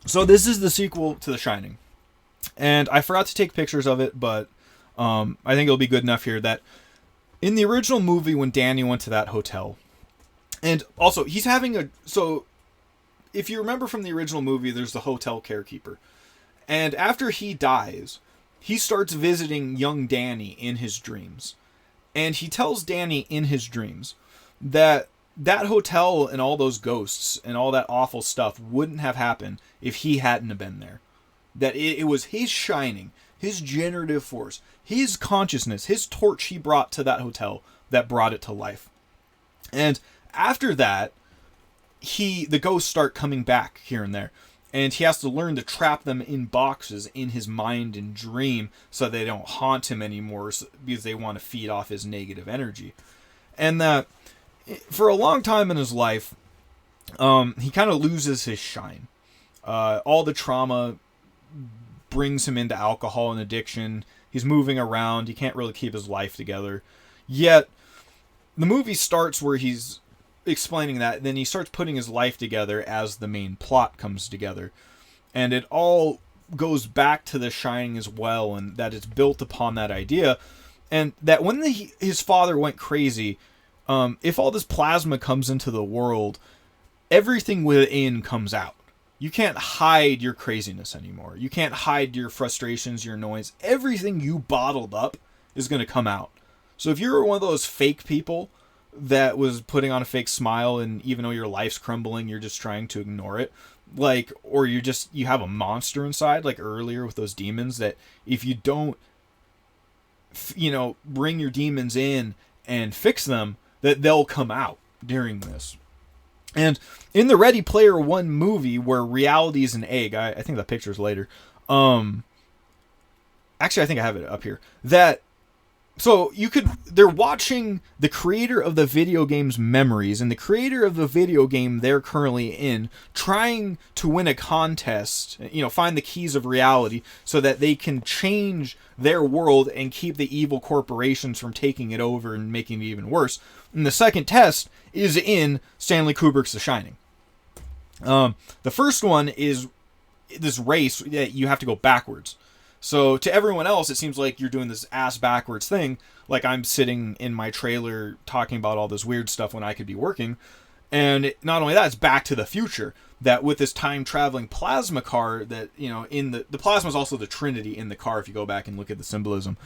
So this is the sequel to The Shining. And I forgot to take pictures of it, but I think it'll be good enough here that in the original movie, when Danny went to that hotel, and also he's having so if you remember from the original movie, there's the hotel caretaker. And after he dies, he starts visiting young Danny in his dreams. And he tells Danny in his dreams that that hotel and all those ghosts and all that awful stuff wouldn't have happened if he hadn't have been there. That it was his shining, his generative force, his consciousness, his torch he brought to that hotel that brought it to life. And after that, the ghosts start coming back here and there. And he has to learn to trap them in boxes in his mind and dream so they don't haunt him anymore, because they want to feed off his negative energy. And that for a long time in his life, he kind of loses his shine. All the trauma brings him into alcohol and addiction. He's moving around. He can't really keep his life together. Yet, the movie starts where he's explaining that. Then he starts putting his life together as the main plot comes together. And it all goes back to The Shining as well, and that it's built upon that idea. And that when his father went crazy, if all this plasma comes into the world, everything within comes out. You can't hide your craziness anymore. You can't hide your frustrations, your annoyance. Everything you bottled up is going to come out. So if you're one of those fake people that was putting on a fake smile, and even though your life's crumbling, you're just trying to ignore it, or you have a monster inside, like earlier with those demons, that if you don't, bring your demons in and fix them, that they'll come out during this. And in the Ready Player One movie, where reality is an egg, I think the picture's later. Actually, I think I have it up here. They're watching the creator of the video game's memories, and the creator of the video game they're currently in, trying to win a contest, find the keys of reality so that they can change their world and keep the evil corporations from taking it over and making it even worse. And the second test is in Stanley Kubrick's The Shining. The first one is this race that you have to go backwards. So to everyone else, it seems like you're doing this ass backwards thing. Like I'm sitting in my trailer talking about all this weird stuff when I could be working. And not only that, it's Back to the Future. That with this time traveling plasma car that, in the plasma is also the Trinity in the car if you go back and look at the symbolism.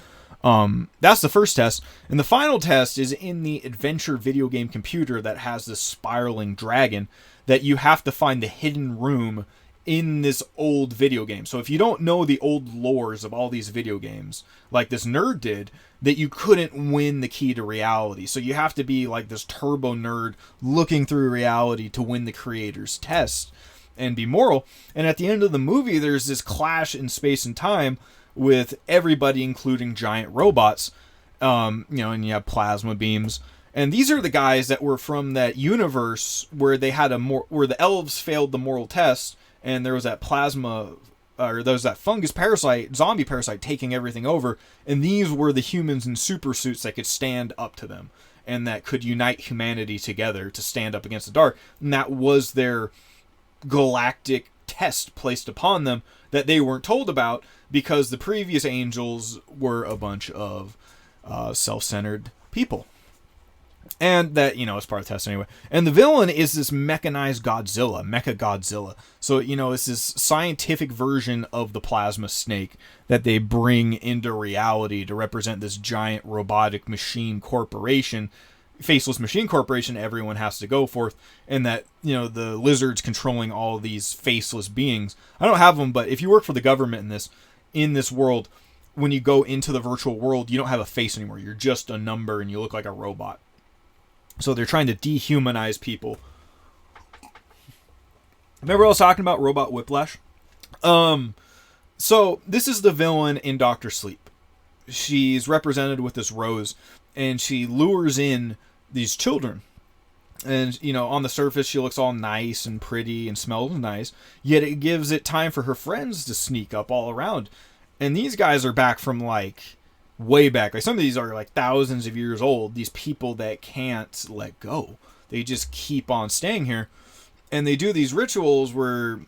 That's the first test. And the final test is in the adventure video game computer that has this spiraling dragon that you have to find the hidden room in this old video game. So if you don't know the old lores of all these video games, like this nerd did, that you couldn't win the key to reality. So you have to be like this turbo nerd looking through reality to win the creator's test and be moral. And at the end of the movie, there's this clash in space and time with everybody, including giant robots, and you have plasma beams. And these are the guys that were from that universe where they had where the elves failed the moral test, and there was that there was that fungus parasite, zombie parasite, taking everything over. And these were the humans in super suits that could stand up to them and that could unite humanity together to stand up against the dark. And that was their galactic test placed upon them that they weren't told about, because the previous angels were a bunch of self-centered people. And that, is part of the test anyway. And the villain is this mechanized Godzilla, Mecha Godzilla. So, it's this scientific version of the plasma snake that they bring into reality to represent this giant robotic machine corporation, faceless machine corporation everyone has to go forth. And that, the lizards controlling all these faceless beings. I don't have them, but if you work for the government in this world, when you go into the virtual world, you don't have a face anymore. You're just a number and you look like a robot. So they're trying to dehumanize people. Remember I was talking about Robot Whiplash? So this is the villain in Dr. Sleep. she's represented with this rose, and she lures in these children. And, on the surface, she looks all nice and pretty and smells nice. Yet it gives it time for her friends to sneak up all around. And these guys are back from, way back. Like, some of these are, thousands of years old. These people that can't let go. They just keep on staying here. And they do these rituals where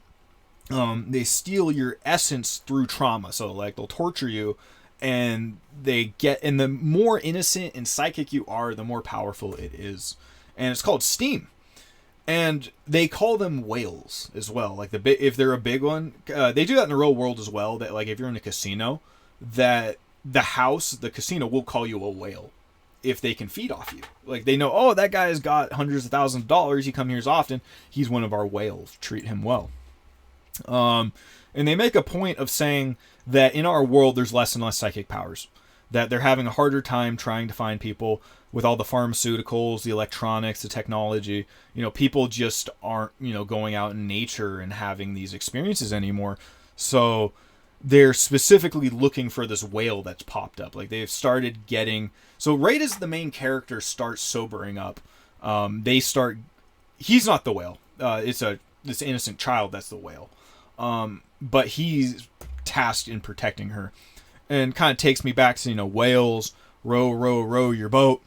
they steal your essence through trauma. So, they'll torture you. And and the more innocent and psychic you are, the more powerful it is. And it's called steam, and they call them whales as well. If they're a big one, they do that in the real world as well. That if you're in a casino, that the casino will call you a whale if they can feed off you. They know, oh, that guy's got hundreds of thousands of dollars. He comes here as often. He's one of our whales. Treat him well. And they make a point of saying that in our world, there's less and less psychic powers. That they're having a harder time trying to find people with all the pharmaceuticals, the electronics, the technology. People just aren't, going out in nature and having these experiences anymore. So they're specifically looking for this whale that's popped up. They've started getting... So right as the main character starts sobering up, he's not the whale. It's this innocent child that's the whale. But he's tasked in protecting her. And kind of takes me back to, whales, row, row, row your boat.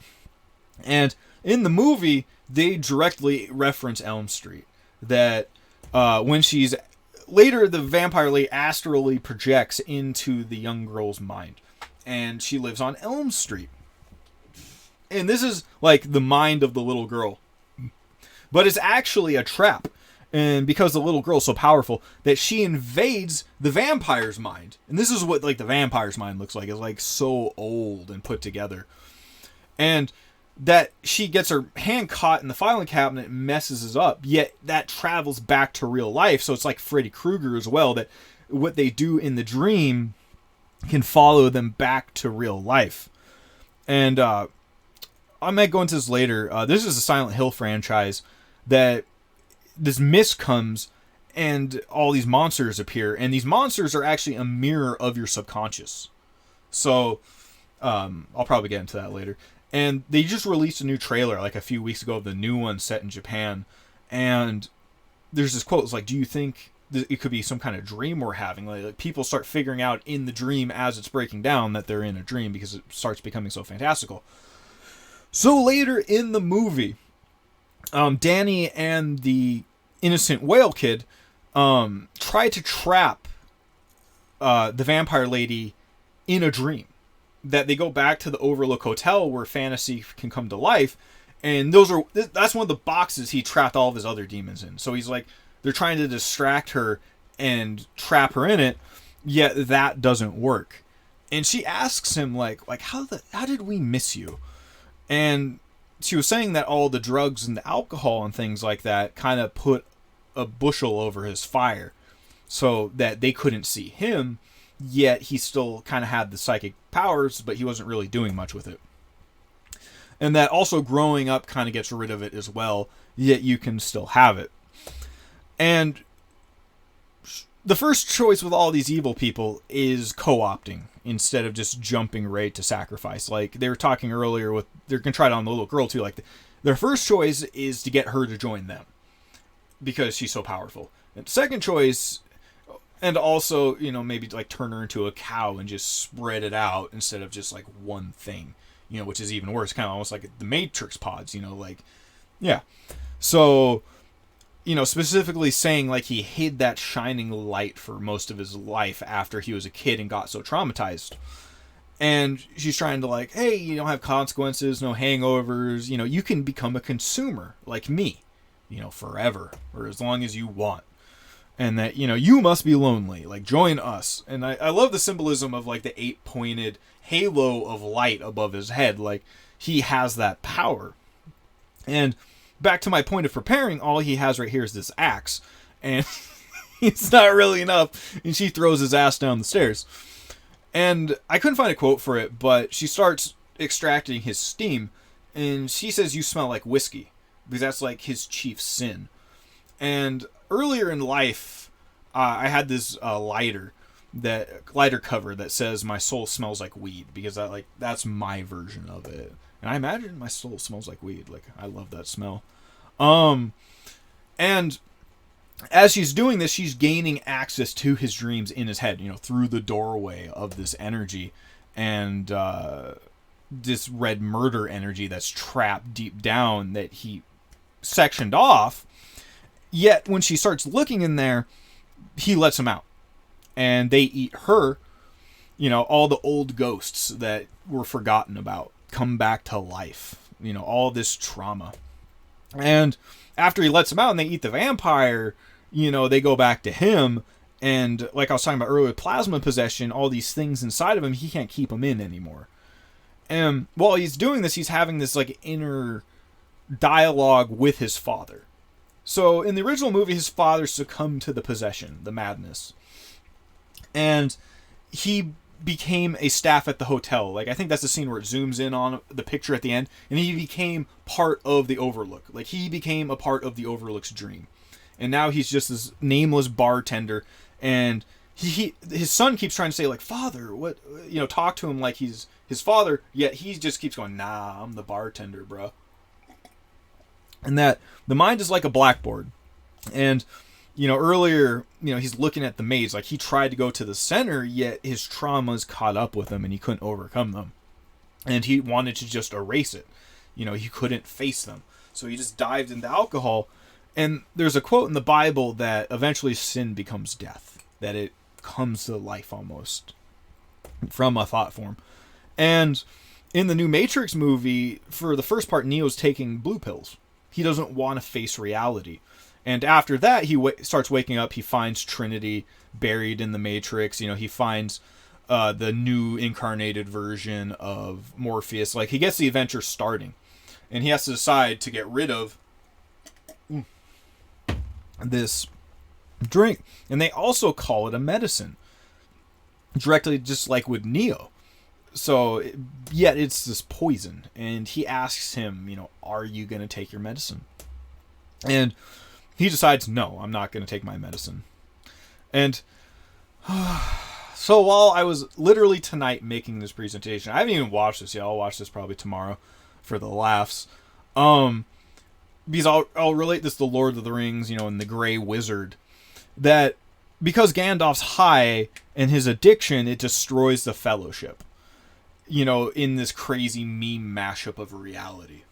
And in the movie, they directly reference Elm Street. That when she's... Later, the vampire lady astrally projects into the young girl's mind. And she lives on Elm Street. And this is, the mind of the little girl. But it's actually a trap. And because the little girl's so powerful, that she invades the vampire's mind. And this is what, the vampire's mind looks like. It's, so old and put together. And that she gets her hand caught in the filing cabinet and messes it up. Yet that travels back to real life. So it's like Freddy Krueger as well. That what they do in the dream can follow them back to real life. And I might go into this later. This is a Silent Hill franchise that... This mist comes and all these monsters appear, and these monsters are actually a mirror of your subconscious. So I'll probably get into that later. And they just released a new trailer a few weeks ago of the new one set in Japan, and there's this quote. It's do you think it could be some kind of dream we're having? People start figuring out in the dream as it's breaking down that they're in a dream because it starts becoming so fantastical. So later in the movie, Danny and the innocent whale kid try to trap the vampire lady in a dream. That they go back to the Overlook Hotel where fantasy can come to life, and that's one of the boxes he trapped all of his other demons in. So he's they're trying to distract her and trap her in it, yet that doesn't work. And she asks him how did we miss you? And she was saying that all the drugs and the alcohol and things like that kind of put a bushel over his fire so that they couldn't see him, yet he still kind of had the psychic powers, but he wasn't really doing much with it. And that also growing up kind of gets rid of it as well, yet you can still have it. And the first choice with all these evil people is co-opting instead of just jumping right to sacrifice. They were talking earlier they're going to try it on the little girl too. Their first choice is to get her to join them because she's so powerful. And second choice, and also, maybe turn her into a cow and just spread it out instead of just one thing, which is even worse. Kind of almost like the Matrix pods, yeah. So, specifically saying he hid that shining light for most of his life after he was a kid and got so traumatized. And she's trying to hey, you don't have consequences, no hangovers, you can become a consumer like me, forever or as long as you want. And that, you must be lonely, join us. And I love the symbolism of the 8-pointed halo of light above his head. He has that power. And back to my point of preparing, all he has right here is this axe. And it's not really enough. And she throws his ass down the stairs. And I couldn't find a quote for it, but she starts extracting his steam. And she says, "You smell like whiskey." Because that's his chief sin. And earlier in life, I had this lighter. lighter cover that says "My soul smells like weed," because that's my version of it. And I imagine my soul smells like weed. Like, I love that smell. And as she's doing this, she's gaining access to his dreams in his head, through the doorway of this energy, and this red murder energy that's trapped deep down that he sectioned off. Yet when she starts looking in there, he lets him out, and they eat her. All the old ghosts that were forgotten about come back to life. All this trauma. And after he lets them out and they eat the vampire, they go back to him. And like I was talking about earlier, plasma possession, all these things inside of him, he can't keep them in anymore. And while he's doing this, he's having this like inner dialogue with his father. So in the original movie, his father succumbed to the possession, the madness. And he became a staff at the hotel. Like, I think that's the scene where it zooms in on the picture at the end, and he became part of the Overlook. Like, he became a part of the Overlook's dream. And now he's just this nameless bartender, and his son keeps trying to say, like, "Father, what," talk to him like he's his father, yet he just keeps going, "Nah, I'm the bartender, bro." And that the mind is like a blackboard. And earlier, he's looking at the maze. Like, he tried to go to the center, yet his traumas caught up with him and he couldn't overcome them. And he wanted to just erase it. He couldn't face them. So he just dived into alcohol. And there's a quote in the Bible that eventually sin becomes death. That it comes to life almost from a thought form. And in the new Matrix movie, for the first part, Neo's taking blue pills. He doesn't want to face reality. And after that, he starts waking up. He finds Trinity buried in the Matrix. He finds the new incarnated version of Morpheus. Like, he gets the adventure starting. And he has to decide to get rid of this drink. And they also call it a medicine. Directly, just like with Neo. So, yet it's this poison. And he asks him, "Are you going to take your medicine?" And he decides, "No, I'm not going to take my medicine." And so while I was literally tonight making this presentation, I haven't even watched this yet. I'll watch this probably tomorrow for the laughs. Because I'll relate this to Lord of the Rings, and the Grey Wizard. That because Gandalf's high and his addiction, it destroys the Fellowship. In this crazy meme mashup of reality.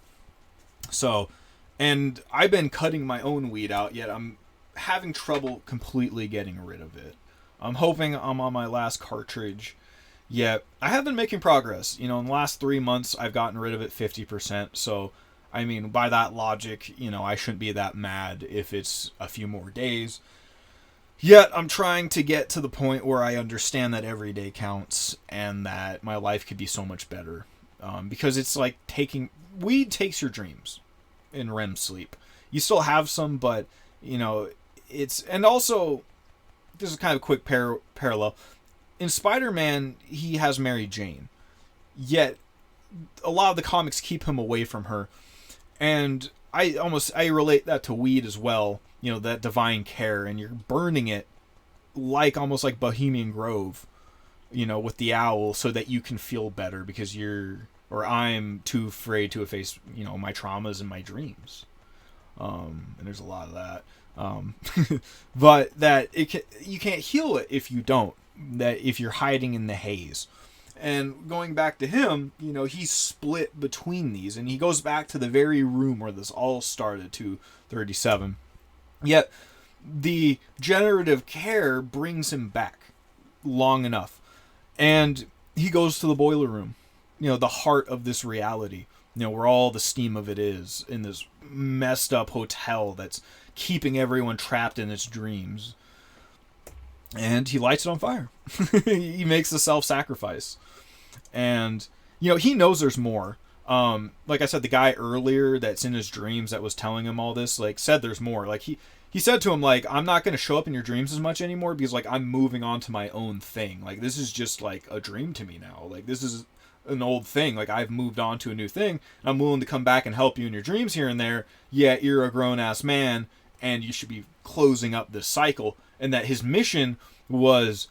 So, and I've been cutting my own weed out, yet I'm having trouble completely getting rid of it. I'm hoping I'm on my last cartridge, yet I have been making progress. In the last 3 months, I've gotten rid of it 50%. So, I mean, by that logic, I shouldn't be that mad if it's a few more days. Yet, I'm trying to get to the point where I understand that every day counts and that my life could be so much better. Because it's like weed takes your dreams in REM sleep. You still have some, but, and also, this is kind of a quick parallel. In Spider-Man, he has Mary Jane. Yet, a lot of the comics keep him away from her. And I relate that to weed as well. That divine care, and you're burning it almost like Bohemian Grove, with the owl, so that you can feel better because I'm too afraid to face, my traumas and my dreams. And there's a lot of that. But that you can't heal it if you don't, that if you're hiding in the haze. And going back to him, he's split between these, and he goes back to the very room where this all started, to 37. Yet, the generative care brings him back long enough. And he goes to the boiler room, the heart of this reality, where all the steam of it is, in this messed up hotel that's keeping everyone trapped in its dreams. And he lights it on fire. He makes the self-sacrifice. And, he knows there's more. Like I said, the guy earlier that's in his dreams that was telling him all this, said there's more. He said to him, I'm not going to show up in your dreams as much anymore because, I'm moving on to my own thing. This is just, a dream to me now. This is an old thing. I've moved on to a new thing. And I'm willing to come back and help you in your dreams here and there. Yet you're a grown-ass man, and you should be closing up this cycle. And that his mission was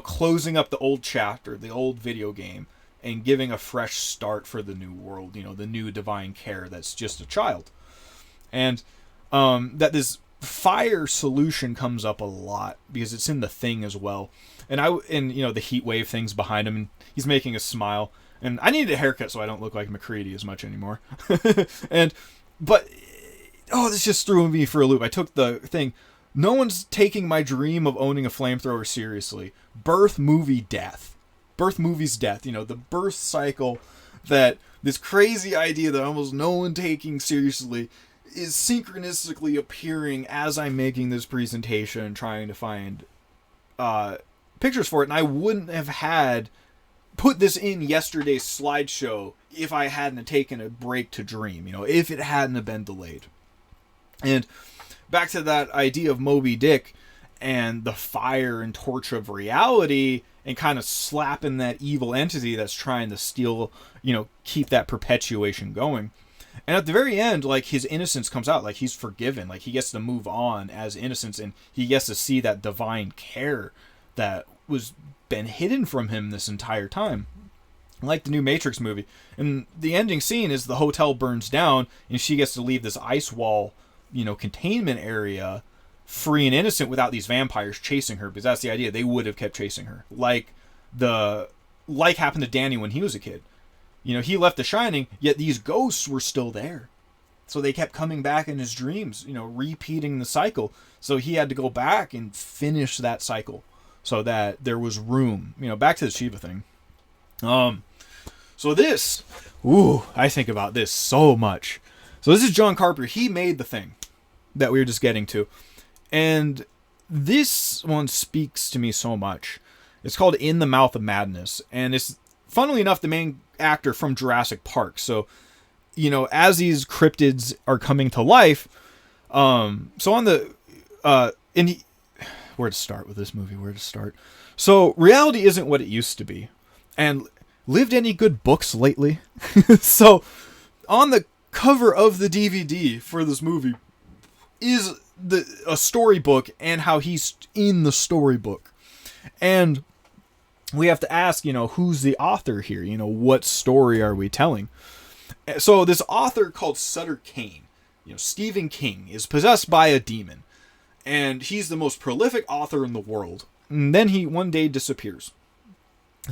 closing up the old chapter, the old video game, and giving a fresh start for the new world, the new divine care that's just a child. And that this fire solution comes up a lot because it's in The Thing as well. And the heat wave thing's behind him, and he's making a smile. And I needed a haircut so I don't look like McCready as much anymore. But this just threw me for a loop. I took the thing. No one's taking my dream of owning a flamethrower seriously. Birth movie's death. The birth cycle, that this crazy idea that almost no one taking seriously is synchronistically appearing as I'm making this presentation and trying to find pictures for it. And I wouldn't have put this in yesterday's slideshow if I hadn't taken a break to dream, if it hadn't been delayed. And back to that idea of Moby Dick and the fire and torch of reality, and kind of slapping that evil entity that's trying to steal, keep that perpetuation going. And at the very end, like, his innocence comes out, like, he's forgiven, like, he gets to move on as innocence, and he gets to see that divine care that was been hidden from him this entire time. Like the new Matrix movie. And the ending scene is the hotel burns down, and she gets to leave this ice wall, containment area free and innocent without these vampires chasing her, because that's the idea. They would have kept chasing her. Like happened to Danny when he was a kid. He left The Shining, yet these ghosts were still there. So they kept coming back in his dreams, repeating the cycle. So he had to go back and finish that cycle so that there was room. Back to the Shiva thing. So this, I think about this so much. So this is John Carpenter. He made The Thing that we were just getting to. And this one speaks to me so much. It's called In the Mouth of Madness. And it's, funnily enough, the main actor from Jurassic Park. So, as these cryptids are coming to life, so on the, where to start with this movie? So reality isn't what it used to be. And lived any good books lately? So on the cover of the DVD for this movie is a storybook and how he's in the storybook. And we have to ask, who's the author here? What story are we telling? So this author called Sutter Kane, Stephen King, is possessed by a demon. And he's the most prolific author in the world. And then he one day disappears.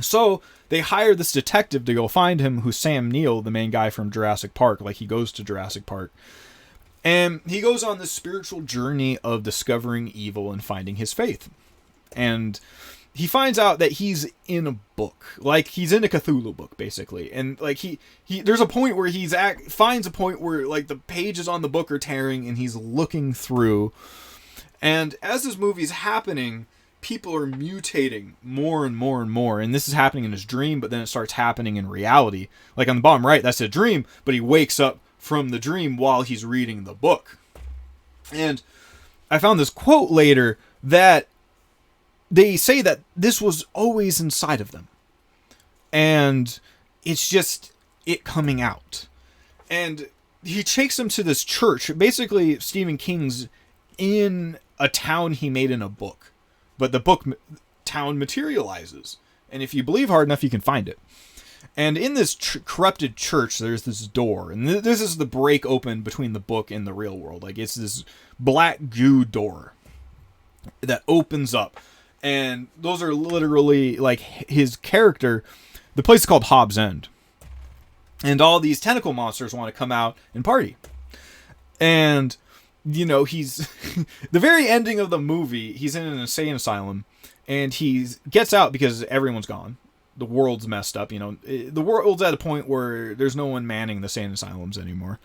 So they hire this detective to go find him, who's Sam Neill, the main guy from Jurassic Park. Like, he goes to Jurassic Park. And he goes on this spiritual journey of discovering evil and finding his faith. And he finds out that he's in a book. Like, he's in a Cthulhu book, basically. And, like, he there's a point where finds a point where, like, the pages on the book are tearing and he's looking through. And as this movie's happening, people are mutating more and more and more. And this is happening in his dream, but then it starts happening in reality. Like, on the bottom right, that's a dream, but he wakes up from the dream while he's reading the book. And I found this quote later that they say that this was always inside of them. And it's just it coming out. And he takes them to this church. Basically, Stephen King's in a town he made in a book. But the book town materializes. And if you believe hard enough, you can find it. And in this corrupted church, there's this door. And this is the break open between the book and the real world. Like, it's this black goo door that opens up. And those are literally, like, his character. The place is called Hobbs End. And all these tentacle monsters want to come out and party. And, he's... the very ending of the movie, he's in an insane asylum. And he gets out because everyone's gone. The world's messed up, The world's at a point where there's no one manning the insane asylums anymore.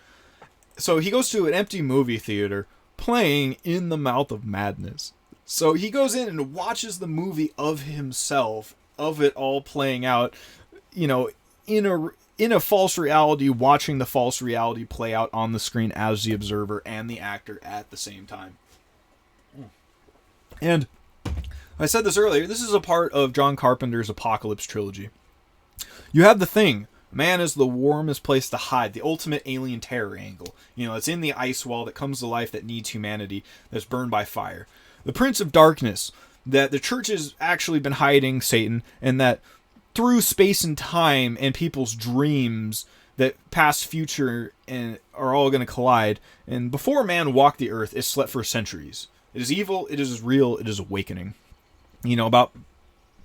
So he goes to an empty movie theater playing In the Mouth of Madness. So he goes in and watches the movie of himself, of it all playing out, in a false reality, watching the false reality play out on the screen as the observer and the actor at the same time. And I said this earlier, this is a part of John Carpenter's Apocalypse trilogy. You have The Thing. Man is the warmest place to hide. The ultimate alien terror angle. It's in the ice wall that comes to life, that needs humanity, that's burned by fire. The Prince of Darkness. that the church has actually been hiding Satan, and that through space and time and people's dreams, that past, future, and are all going to collide. And before man walked the earth, it slept for centuries. It is evil, it is real, it is awakening. About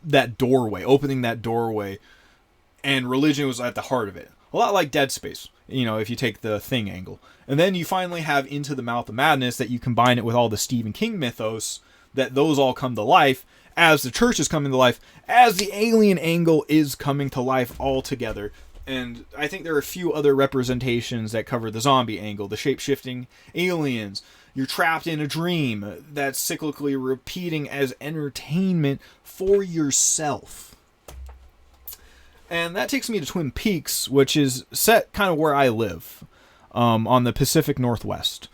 that doorway, opening that doorway, and religion was at the heart of it. A lot like Dead Space, if you take the Thing angle. And then you finally have Into the Mouth of Madness, that you combine it with all the Stephen King mythos, that those all come to life, as the church is coming to life, as the alien angle is coming to life all together. And I think there are a few other representations that cover the zombie angle, the shape-shifting aliens. You're trapped in a dream that's cyclically repeating as entertainment for yourself. And that takes me to Twin Peaks, which is set kind of where I live, on the Pacific Northwest.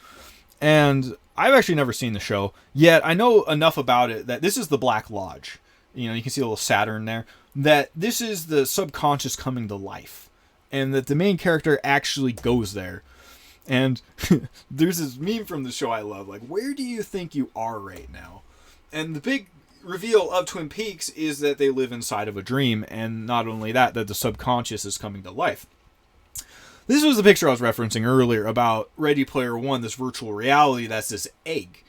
And I've actually never seen the show, yet I know enough about it that this is the Black Lodge. You can see a little Saturn there. That this is the subconscious coming to life. And that the main character actually goes there. And there's this meme from the show I love, like, where do you think you are right now? And the big reveal of Twin Peaks is that they live inside of a dream, and not only that the subconscious is coming to life. This was the picture I was referencing earlier about Ready Player One, this virtual reality that's this egg.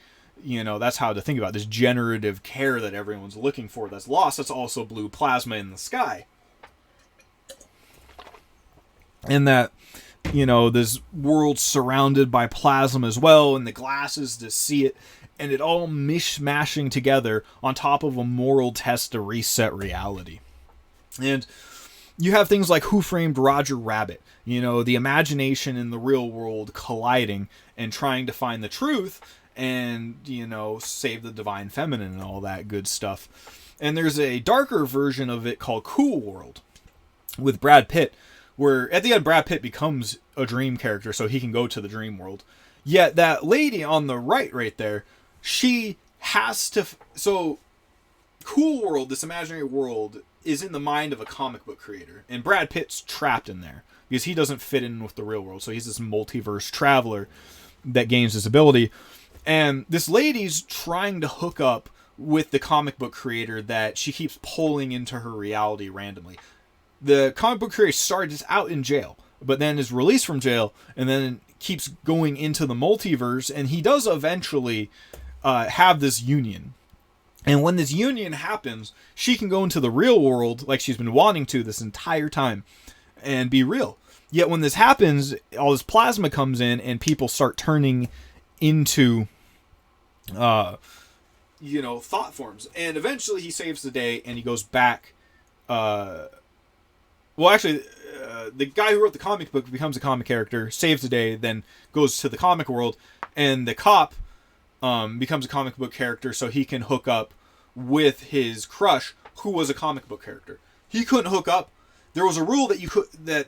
That's how to think about this generative care that everyone's looking for that's lost. That's also blue plasma in the sky. And that, this world surrounded by plasma as well, and the glasses to see it, and it all mishmashing together on top of a moral test to reset reality. And you have things like Who Framed Roger Rabbit, the imagination and the real world colliding and trying to find the truth and, save the divine feminine and all that good stuff. And there's a darker version of it called Cool World with Brad Pitt, where at the end Brad Pitt becomes a dream character so he can go to the dream world. Yet that lady on the right there, she has to... So Cool World, this imaginary world, is in the mind of a comic book creator. And Brad Pitt's trapped in there because he doesn't fit in with the real world. So he's this multiverse traveler that gains this ability. And this lady's trying to hook up with the comic book creator that she keeps pulling into her reality randomly. The comic book creator starts out in jail, but then is released from jail and then keeps going into the multiverse. And he does eventually have this union. And when this union happens, she can go into the real world like she's been wanting to this entire time and be real. Yet when this happens, all this plasma comes in and people start turning into, thought forms. And eventually he saves the day and he goes back. The guy who wrote the comic book becomes a comic character, saves the day, then goes to the comic world. And the cop becomes a comic book character so he can hook up with his crush, who was a comic book character. He couldn't hook up. There was a rule that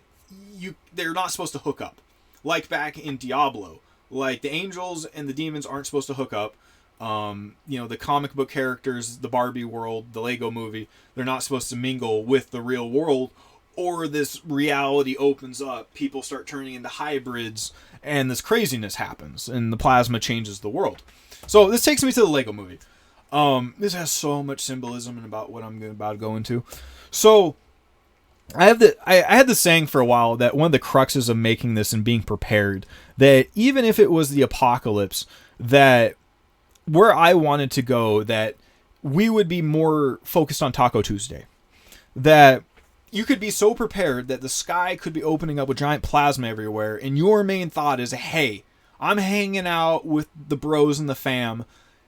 they're not supposed to hook up, like back in Diablo. Like the angels and the demons aren't supposed to hook up. The comic book characters, the Barbie world, the Lego movie, they're not supposed to mingle with the real world, or this reality opens up. People start turning into hybrids, and this craziness happens, and the plasma changes the world. So this takes me to the Lego movie. This has so much symbolism about what I'm about to go into. So I had the saying for a while that one of the cruxes of making this and being prepared, that even if it was the apocalypse, that where I wanted to go, that we would be more focused on Taco Tuesday. That you could be so prepared that the sky could be opening up with giant plasma everywhere, and your main thought is, hey, I'm hanging out with the bros and the fam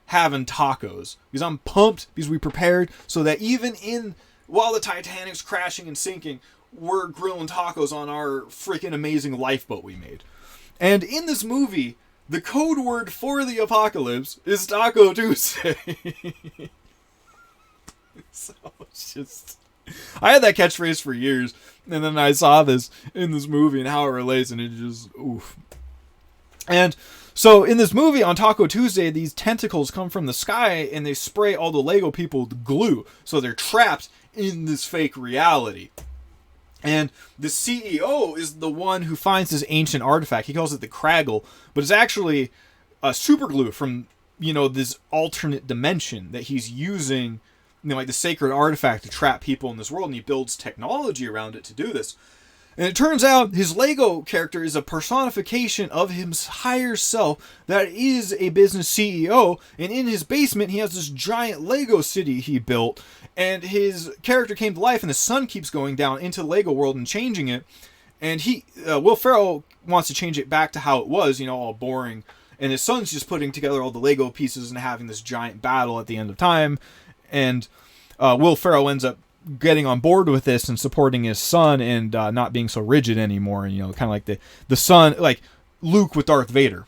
having tacos because I'm pumped, because we prepared so that even while the Titanic's crashing and sinking, we're grilling tacos on our freaking amazing lifeboat we made. And in this movie, the code word for the apocalypse is Taco Tuesday. So it's just... I had that catchphrase for years, and then I saw this in this movie and how it relates, and it just... oof. And so in this movie, on Taco Tuesday, these tentacles come from the sky, and they spray all the Lego people with glue, so they're trapped in this fake reality. And the CEO is the one who finds this ancient artifact. He calls it the Craggle, but it's actually a super glue from this alternate dimension that he's using, like the sacred artifact to trap people in this world, and he builds technology around it to do this. And it turns out his Lego character is a personification of his higher self that is a business CEO, and in his basement he has this giant Lego city he built, and his character came to life, and the sun keeps going down into the Lego world and changing it, and Will Ferrell wants to change it back to how it was, all boring, and his son's just putting together all the Lego pieces and having this giant battle at the end of time, and Will Ferrell ends up getting on board with this and supporting his son and not being so rigid anymore, and kind of like the son, like Luke with Darth Vader.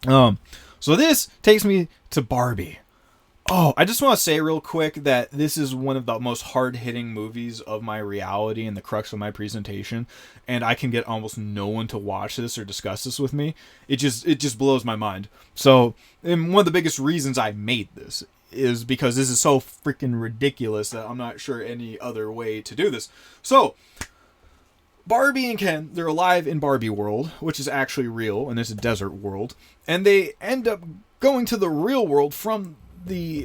So this takes me to Barbie. I just want to say real quick that this is one of the most hard-hitting movies of my reality and the crux of my presentation, and I can get almost no one to watch this or discuss this with me. It just blows my mind. So, and one of the biggest reasons I made this is because this is so freaking ridiculous that I'm not sure any other way to do this. So, Barbie and Ken, they're alive in Barbie world, which is actually real, and it's a desert world, and they end up going to the real world from the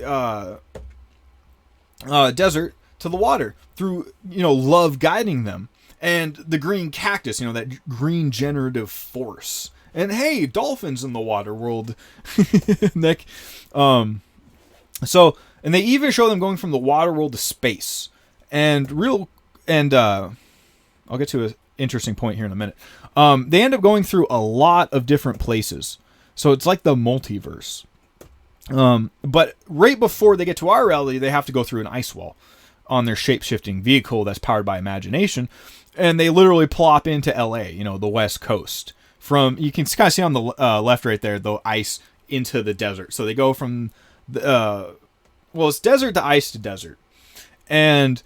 desert to the water through, love guiding them, and the green cactus, that green generative force. And hey, dolphins in the water world. Nick. So, and they even show them going from the water world to space. And I'll get to an interesting point here in a minute. They end up going through a lot of different places. So it's like the multiverse. But right before they get to our reality, they have to go through an ice wall on their shape-shifting vehicle that's powered by imagination. And they literally plop into LA, the West Coast. You can kind of see on the left right there, the ice into the desert. So they go from it's desert to ice to desert, and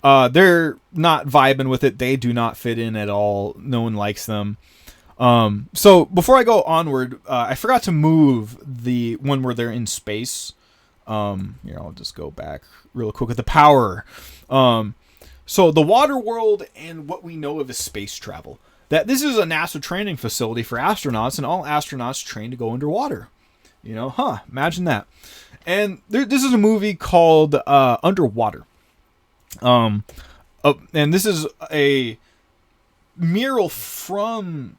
they're not vibing with it. They do not fit in at all. No one likes them. So before I go onward, I forgot to move the one where they're in space. Here, I'll just go back real quick with the power. So the water world and what we know of is space travel. That this is a NASA training facility for astronauts, and all astronauts train to go underwater. Imagine that. And this is a movie called Underwater. And this is a mural from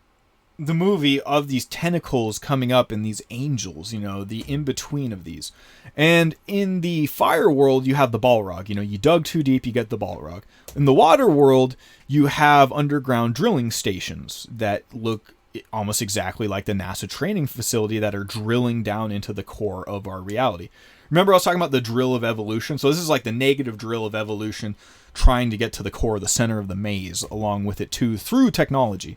the movie of these tentacles coming up and these angels, the in-between of these. And in the fire world, you have the Balrog. You dug too deep, you get the Balrog. In the water world, you have underground drilling stations that look almost exactly like the NASA training facility that are drilling down into the core of our reality. Remember I was talking about the drill of evolution? So this is like the negative drill of evolution trying to get to the core, the center of the maze, along with it too, through technology.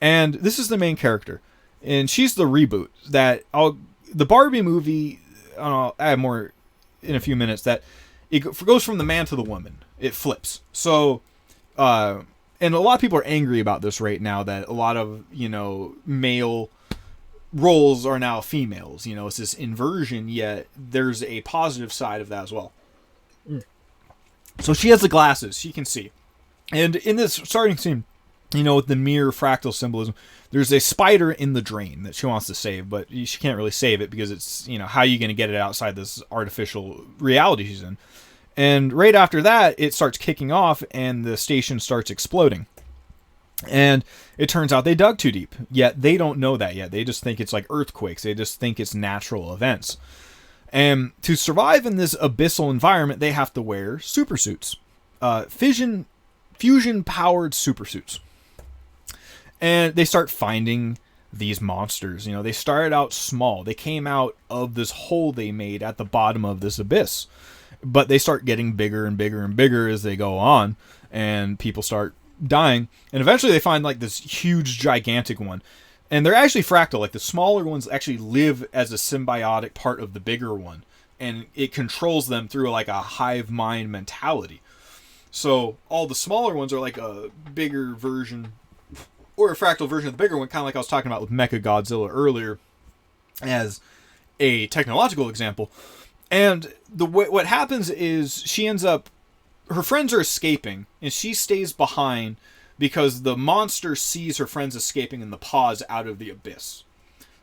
And this is the main character. And she's the reboot. The Barbie movie, I'll add more in a few minutes, that it goes from the man to the woman. It flips. So, and a lot of people are angry about this right now, that a lot of, male roles are now females. It's this inversion, yet there's a positive side of that as well. So she has the glasses. She can see. And in this starting scene, with the mirror fractal symbolism, there's a spider in the drain that she wants to save, but she can't really save it because it's, how are you going to get it outside this artificial reality she's in? And right after that, it starts kicking off and the station starts exploding. And it turns out they dug too deep, yet they don't know that yet. They just think it's like earthquakes. They just think it's natural events. And to survive in this abyssal environment, they have to wear super suits. Fusion-powered super suits. And they start finding these monsters. They started out small. They came out of this hole they made at the bottom of this abyss. But they start getting bigger and bigger and bigger as they go on. And people start dying. And eventually they find like this huge, gigantic one. And they're actually fractal. Like the smaller ones actually live as a symbiotic part of the bigger one. And it controls them through like a hive mind mentality. So all the smaller ones are like a bigger version, or a fractal version of the bigger one, kind of like I was talking about with Mechagodzilla earlier as a technological example. And what happens is her friends are escaping, and she stays behind because the monster sees her friends escaping in the pause out of the abyss.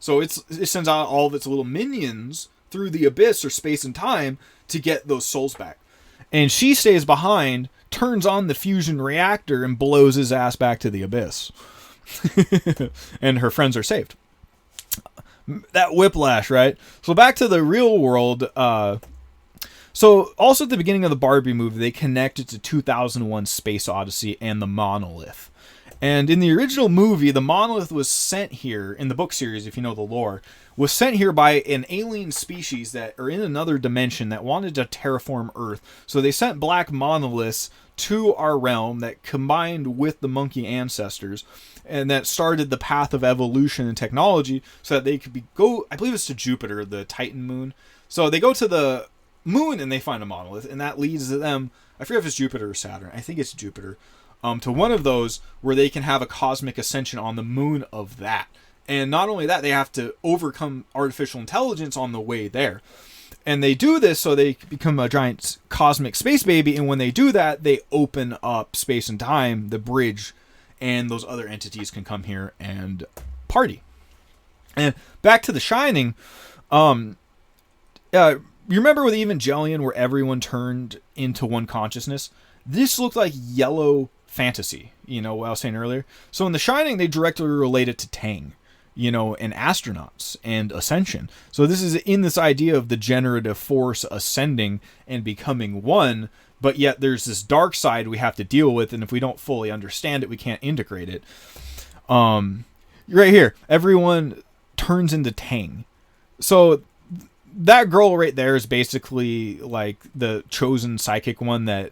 So it sends out all of its little minions through the abyss or space and time to get those souls back. And she stays behind, turns on the fusion reactor, and blows his ass back to the abyss. And her friends are saved. That whiplash, right? So back to the real world. So also at the beginning of the Barbie movie, they connected to 2001 Space Odyssey and the Monolith. And in the original movie, the Monolith was sent here, in the book series, if you know the lore, was sent here by an alien species that are in another dimension that wanted to terraform Earth. So they sent black monoliths to our realm that combined with the monkey ancestors, and that started the path of evolution and technology so that they could go, I believe it's to Jupiter, the Titan moon. So they go to the moon and they find a monolith, and that leads to them, I forget if it's Jupiter or Saturn, I think it's Jupiter, to one of those where they can have a cosmic ascension on the moon of that. And not only that, they have to overcome artificial intelligence on the way there. And they do this so they become a giant cosmic space baby, and when they do that, they open up space and time, the bridge, and those other entities can come here and party. And back to The Shining, you remember with Evangelion where everyone turned into one consciousness? This looked like yellow fantasy, you know what I was saying earlier? So in The Shining, they directly relate it to Tang, you know, and astronauts and ascension. So this is in this idea of the generative force ascending and becoming one, but yet there's this dark side we have to deal with, and if we don't fully understand it, we can't integrate it. Right here, everyone turns into Tang. So that girl right there is basically like the chosen psychic one that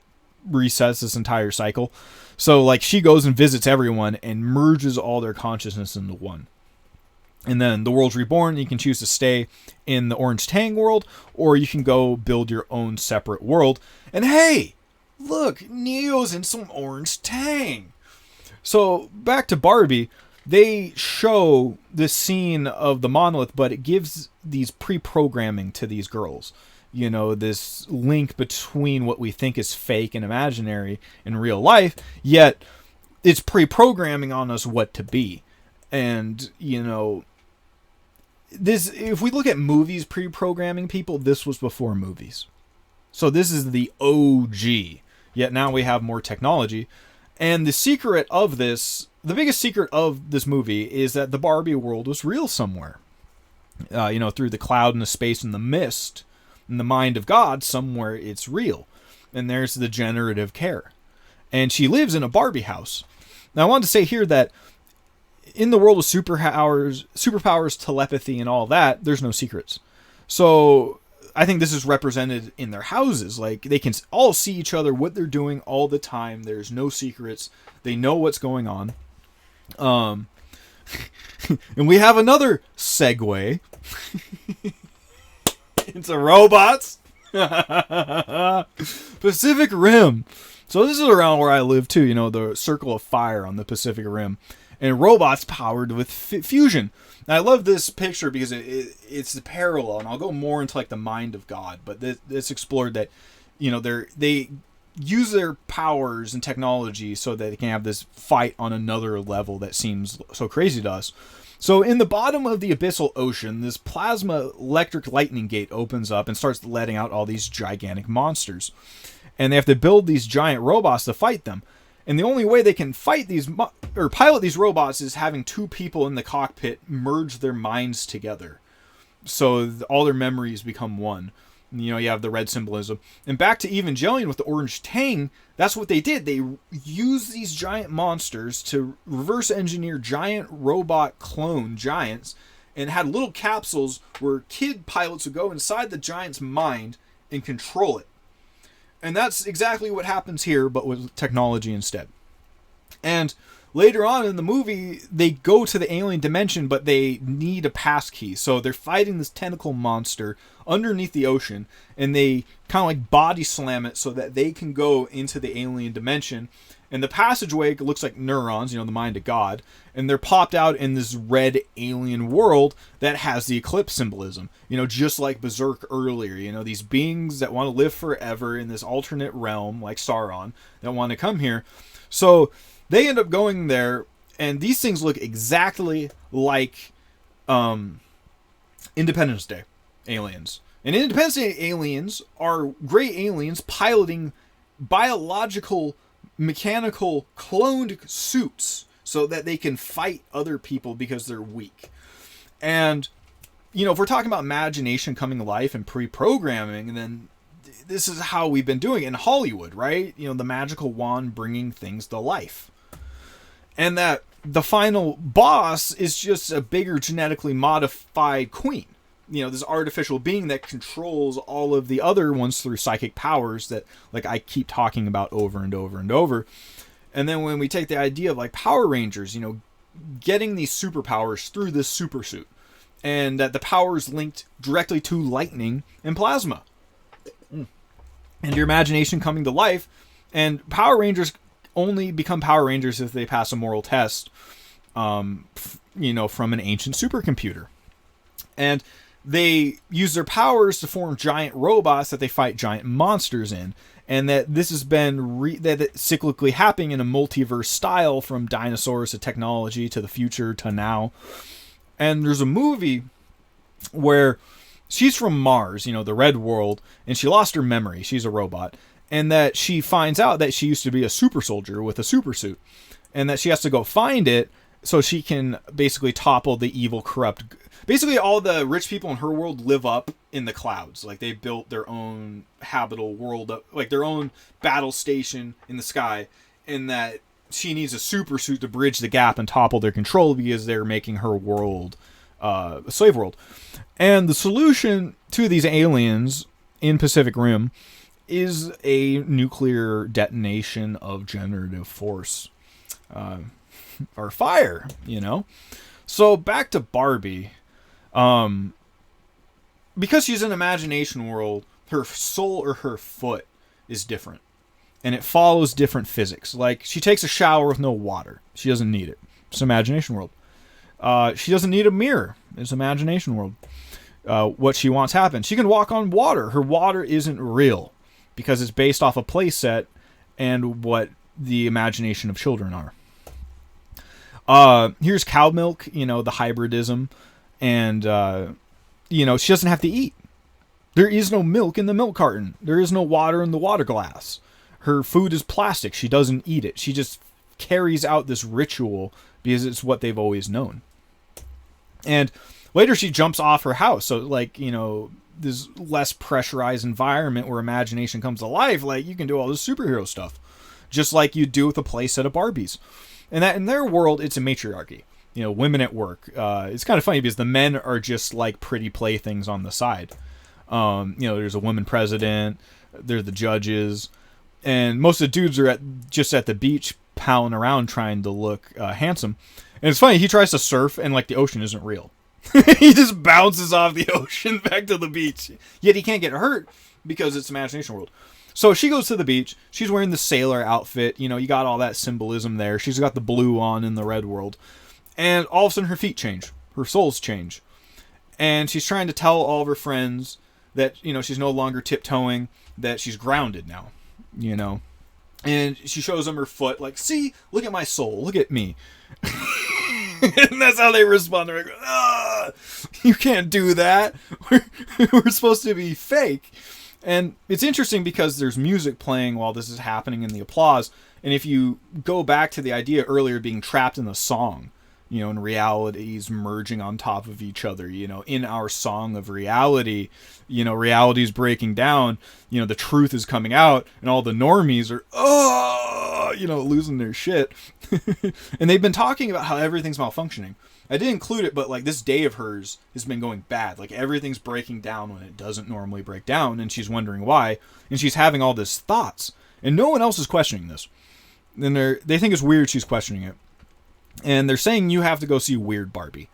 resets this entire cycle. So like she goes and visits everyone and merges all their consciousness into one. And then the world's reborn. You can choose to stay in the Orange Tang world, or you can go build your own separate world. And hey, look, Neo's in some Orange Tang. So back to Barbie, they show this scene of the monolith, but it gives these pre-programming to these girls. You know, this link between what we think is fake and imaginary in real life, yet it's pre-programming on us what to be. And, you know, this, if we look at movies pre-programming people, this was before movies. So this is the OG. Yet now we have more technology. And the secret of this, the biggest secret of this movie is that the Barbie world was real somewhere. You know, through the cloud and the space and the mist, in the mind of God, somewhere it's real. And there's the generative care. And she lives in a Barbie house. Now, I wanted to say here that in the world of superpowers, telepathy, and all that, there's no secrets. So I think this is represented in their houses. Like, they can all see each other, what they're doing all the time. There's no secrets. They know what's going on. And we have another segue into robots. Pacific Rim. So this is around where I live too, you know, the Circle of Fire on the Pacific Rim. And robots powered with fusion. And I love this picture because it's the parallel, and I'll go more into like the mind of God. But this explored that, you know, they use their powers and technology so that they can have this fight on another level that seems so crazy to us. So in the bottom of the abyssal ocean, this plasma electric lightning gate opens up and starts letting out all these gigantic monsters. And they have to build these giant robots to fight them. And the only way they can fight these or pilot these robots is having two people in the cockpit merge their minds together. So all their memories become one. You know, you have the red symbolism. And back to Evangelion with the Orange Tang, that's what they did. They used these giant monsters to reverse engineer giant robot clone giants and had little capsules where kid pilots would go inside the giant's mind and control it. And that's exactly what happens here, but with technology instead. And later on in the movie, they go to the alien dimension, but they need a passkey. So they're fighting this tentacle monster underneath the ocean, and they kind of like body slam it so that they can go into the alien dimension. And the passageway looks like neurons, you know, the mind of God. And they're popped out in this red alien world that has the eclipse symbolism. You know, just like Berserk earlier. You know, these beings that want to live forever in this alternate realm, like Sauron, that want to come here. So they end up going there, and these things look exactly like Independence Day aliens. And Independence Day aliens are gray aliens piloting biological, mechanical, cloned suits so that they can fight other people because they're weak. And, if we're talking about imagination coming to life and pre-programming, then this is how we've been doing it in Hollywood, right? The magical wand bringing things to life. And that the final boss is just a bigger genetically modified queen. This artificial being that controls all of the other ones through psychic powers that, like, I keep talking about over and over and over. And then when we take the idea of, like, Power Rangers, getting these superpowers through this super suit, and that the powers linked directly to lightning and plasma. And your imagination coming to life, and Power Rangers only become Power Rangers if they pass a moral test, from an ancient supercomputer. And they use their powers to form giant robots that they fight giant monsters in. And that this has been cyclically happening in a multiverse style, from dinosaurs to technology to the future to now. And there's a movie where she's from Mars, the red world, and she lost her memory. She's a robot. And that she finds out that she used to be a super soldier with a super suit. And that she has to go find it so she can basically topple the evil, corrupt... Basically, all the rich people in her world live up in the clouds. Like, they built their own habitable world, like their own battle station in the sky. And that she needs a super suit to bridge the gap and topple their control because they're making her world a slave world. And the solution to these aliens in Pacific Rim is a nuclear detonation of generative force. Or fire, So back to Barbie. Because she's in an imagination world, her soul or her foot is different. And it follows different physics. Like, she takes a shower with no water. She doesn't need it. It's imagination world. She doesn't need a mirror. It's imagination world. What she wants happens. She can walk on water. Her water isn't real because it's based off a play set and what the imagination of children are. Here's cow milk, the hybridism. And, she doesn't have to eat. There is no milk in the milk carton. There is no water in the water glass. Her food is plastic. She doesn't eat it. She just carries out this ritual because it's what they've always known. And later she jumps off her house. So, this less pressurized environment where imagination comes to life, like, you can do all this superhero stuff. Just like you do with a play set of Barbies. And that in their world, it's a matriarchy. Women at work. It's kind of funny because the men are just like pretty playthings on the side. There's a woman president. They're the judges. And most of the dudes are just at the beach palling around trying to look handsome. And it's funny, he tries to surf and, like, the ocean isn't real. He just bounces off the ocean back to the beach. Yet he can't get hurt because it's imagination world. So she goes to the beach. She's wearing the sailor outfit. You got all that symbolism there. She's got the blue on in the red world. And all of a sudden her feet change. Her souls change. And she's trying to tell all of her friends that, she's no longer tiptoeing, that she's grounded now, And she shows them her foot, like, see, look at my soul, look at me. And that's how they respond. They're like, you can't do that. We're supposed to be fake. And it's interesting because there's music playing while this is happening in the applause. And if you go back to the idea earlier being trapped in the song, and realities merging on top of each other, in our song of reality, reality's breaking down, the truth is coming out and all the normies are, losing their shit. And they've been talking about how everything's malfunctioning. I didn't include it, but, like, this day of hers has been going bad. Like, everything's breaking down when it doesn't normally break down, and she's wondering why. And she's having all these thoughts, and no one else is questioning this. And they think it's weird she's questioning it. And they're saying you have to go see Weird Barbie.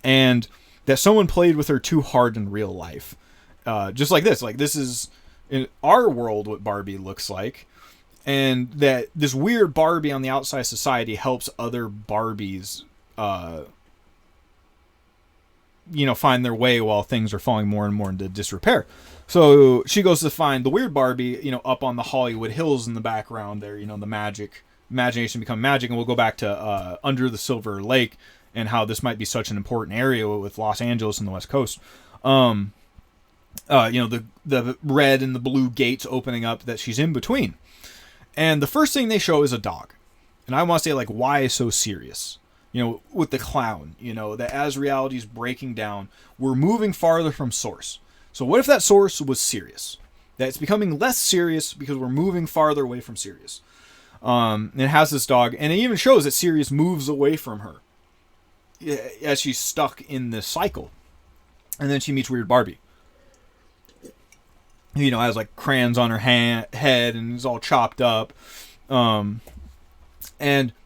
And that someone played with her too hard in real life. Just like this. Like, this is, in our world, what Barbie looks like. And that this weird Barbie on the outside society helps other Barbies, find their way while things are falling more and more into disrepair. So she goes to find the weird Barbie, up on the Hollywood Hills in the background there, the imagination become magic. And we'll go back to Under the Silver Lake and how this might be such an important area with Los Angeles and the West Coast. The red and the blue gates opening up that she's in between. And the first thing they show is a dog. And I want to say, like, why so serious? With the clown, that as reality is breaking down, we're moving farther from source. So what if that source was Sirius? That it's becoming less serious because we're moving farther away from Sirius. It has this dog, and it even shows that Sirius moves away from her as she's stuck in this cycle. And then she meets Weird Barbie. Has like crayons on her head and is all chopped up. And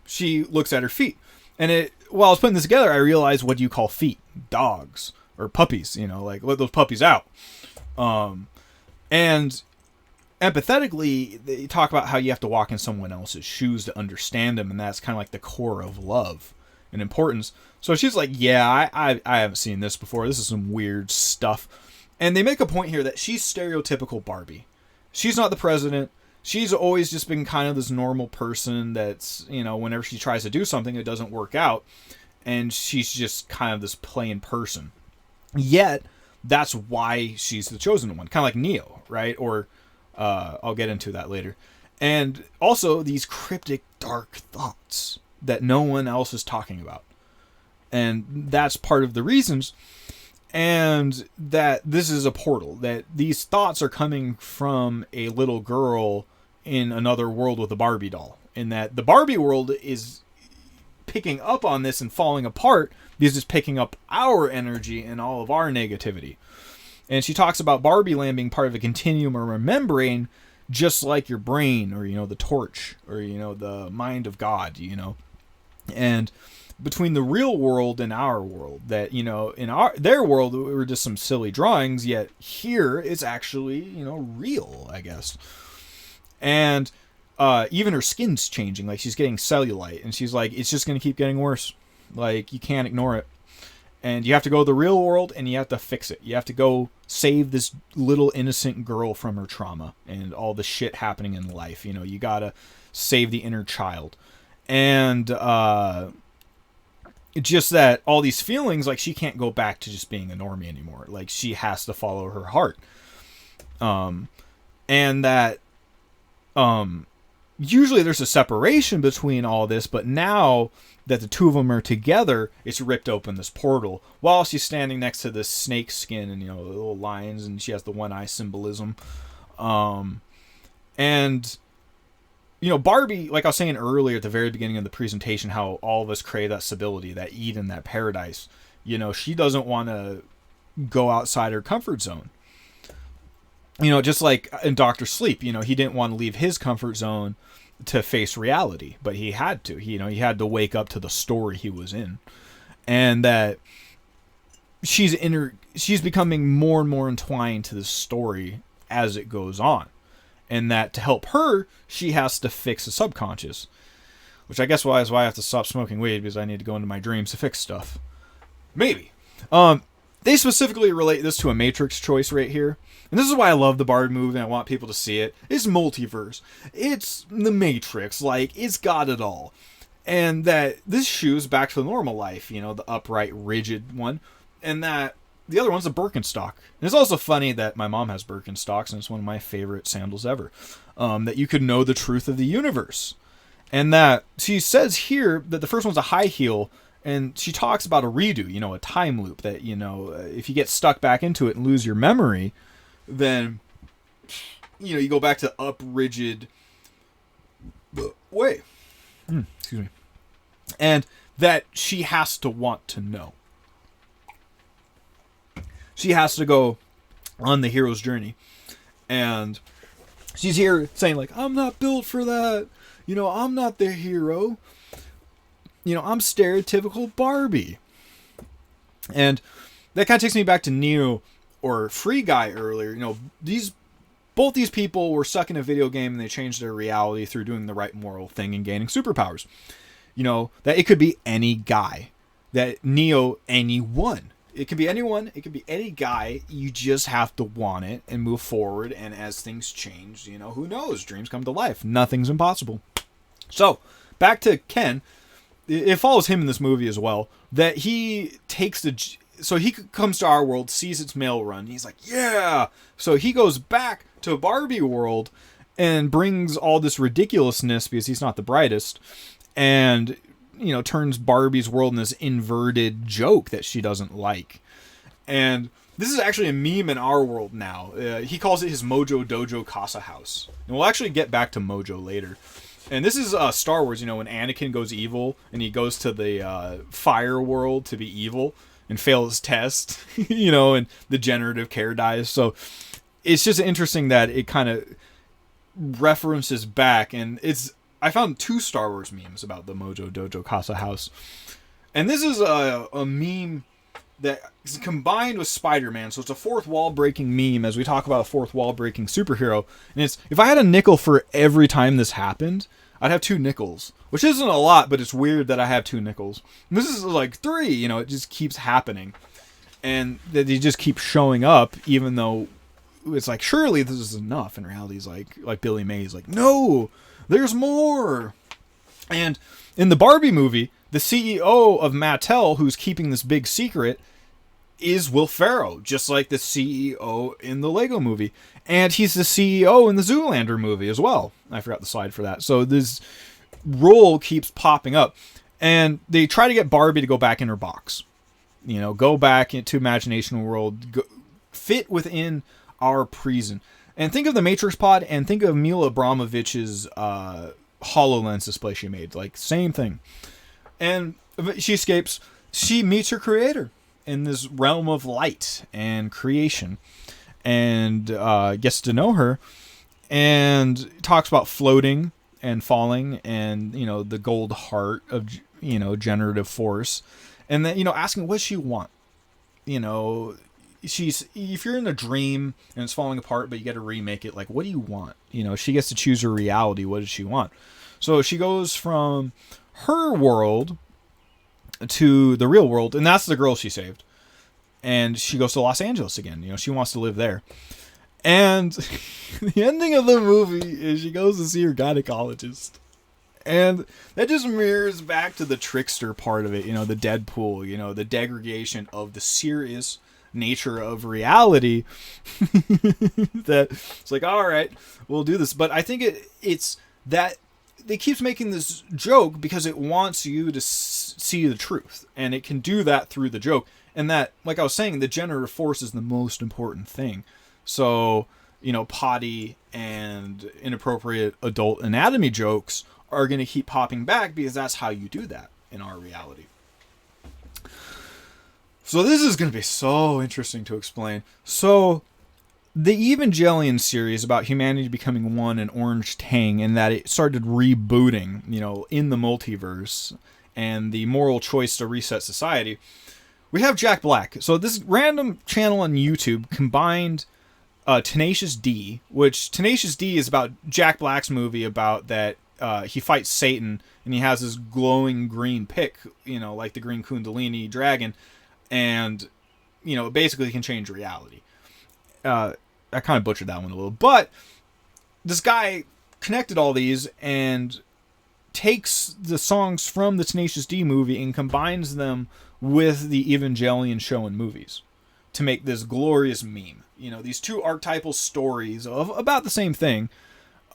she looks at her feet. And while I was putting this together, I realized, what do you call feet? Dogs or puppies, like let those puppies out. And empathetically, they talk about how you have to walk in someone else's shoes to understand them. And that's kind of like the core of love and importance. So she's like, yeah, I haven't seen this before. This is some weird stuff. And they make a point here that she's stereotypical Barbie. She's not the president. She's always just been kind of this normal person that's, whenever she tries to do something, it doesn't work out. And she's just kind of this plain person. Yet, that's why she's the chosen one. Kind of like Neo, right? Or, I'll get into that later. And also, these cryptic, dark thoughts that no one else is talking about. And that's part of the reasons. And that this is a portal, that these thoughts are coming from a little girl in another world with a Barbie doll. And that the Barbie world is picking up on this and falling apart because it's picking up our energy and all of our negativity. And she talks about Barbie land being part of a continuum or a membrane, just like your brain or, the torch or, the mind of God, And between the real world and our world, that, in their world, we were just some silly drawings, yet here it's actually, real, I guess. And even her skin's changing, like she's getting cellulite, and she's like, it's just going to keep getting worse. Like, you can't ignore it. And you have to go to the real world and you have to fix it. You have to go save this little innocent girl from her trauma and all the shit happening in life. You got to save the inner child. And, just that all these feelings, like she can't go back to just being a normie anymore. Like she has to follow her heart. And that, usually there's a separation between all this, but now that the two of them are together, it's ripped open this portal while she's standing next to this snake skin and, the little lions, and she has the one eye symbolism. And, Barbie, like I was saying earlier at the very beginning of the presentation, how all of us crave that stability, that Eden, that paradise. She doesn't want to go outside her comfort zone. Just like in Dr. Sleep, he didn't want to leave his comfort zone to face reality, but he had to. He had to wake up to the story he was in. And that she's becoming more and more entwined to the story as it goes on. And that to help her, she has to fix the subconscious. Which I guess is why I have to stop smoking weed, because I need to go into my dreams to fix stuff. Maybe. They specifically relate this to a Matrix choice right here. And this is why I love the Barbie movie and I want people to see it. It's multiverse. It's the Matrix. Like, it's got it all. And that this shoe's back to the normal life, the upright, rigid one. And that the other one's a Birkenstock. And it's also funny that my mom has Birkenstocks, and it's one of my favorite sandals ever. That you could know the truth of the universe. And that she says here that the first one's a high heel, and she talks about a redo, a time loop, that, if you get stuck back into it and lose your memory, then, you go back to up rigid way. Excuse me. And that she has to want to know. She has to go on the hero's journey. And she's here saying, like, I'm not built for that. I'm not the hero. I'm stereotypical Barbie. And that kind of takes me back to Neo or Free Guy earlier. Both these people were stuck in a video game and they changed their reality through doing the right moral thing and gaining superpowers. That it could be any guy. That Neo, anyone. It could be anyone. It could be any guy. You just have to want it and move forward. And as things change, who knows? Dreams come to life. Nothing's impossible. So, back to Ken. It follows him in this movie as well. that he takes so he comes to our world, sees its mail run. He's like, yeah. So he goes back to Barbie world and brings all this ridiculousness because he's not the brightest, and turns Barbie's world in this inverted joke that she doesn't like. And this is actually a meme in our world now. He calls it his Mojo Dojo Casa House. And we'll actually get back to Mojo later. And this is Star Wars, when Anakin goes evil and he goes to the fire world to be evil and fail his test, and the generative care dies. So it's just interesting that it kind of references back. And I found 2 Star Wars memes about the Mojo Dojo Casa House. And this is a meme that is combined with Spider-Man, so it's a fourth wall breaking meme as we talk about a fourth wall breaking superhero. And it's, if I had a nickel for every time this happened, I'd have 2 nickels, which isn't a lot, but it's weird that I have 2 nickels. And this is like 3, it just keeps happening, and that he just keeps showing up, even though it's like, surely this is enough. In reality, he's like Billy Mays, like, no, there's more. And in the Barbie movie, the CEO of Mattel, who's keeping this big secret, is Will Ferrell, just like the CEO in the Lego movie. And he's the CEO in the Zoolander movie as well. I forgot the slide for that. So this role keeps popping up. And they try to get Barbie to go back in her box. Go back into Imagination World, fit within our prison. And think of the Matrix Pod, and think of Mila Abramovich's HoloLens display she made. Like, same thing. And she escapes. She meets her creator in this realm of light and creation, and gets to know her, and talks about floating and falling, and the gold heart of generative force, and then asking what does she want. She's, if you're in a dream and it's falling apart, but you get to remake it, like, what do you want? She gets to choose her reality. What does she want? So she goes from her world to the real world, and that's the girl she saved. And she goes to Los Angeles again. She wants to live there. And the ending of the movie is she goes to see her gynecologist. And that just mirrors back to the trickster part of it, the Deadpool, the degradation of the serious nature of reality. That it's like, all right, we'll do this. But I think it's that it keeps making this joke because it wants you to see the truth, and it can do that through the joke. And that, like I was saying, the generative force is the most important thing. So, potty and inappropriate adult anatomy jokes are going to keep popping back because that's how you do that in our reality. So this is going to be so interesting to explain. So the Evangelion series about humanity becoming one and Orange Tang, and that it started rebooting, in the multiverse, and the moral choice to reset society. We have Jack Black. So this random channel on YouTube combined Tenacious D, which Tenacious D is about Jack Black's movie about that he fights Satan, and he has this glowing green pick, like the green Kundalini dragon, and, it basically can change reality. I kind of butchered that one a little, but this guy connected all these and takes the songs from the Tenacious D movie and combines them with the Evangelion show and movies to make this glorious meme. These 2 archetypal stories of about the same thing,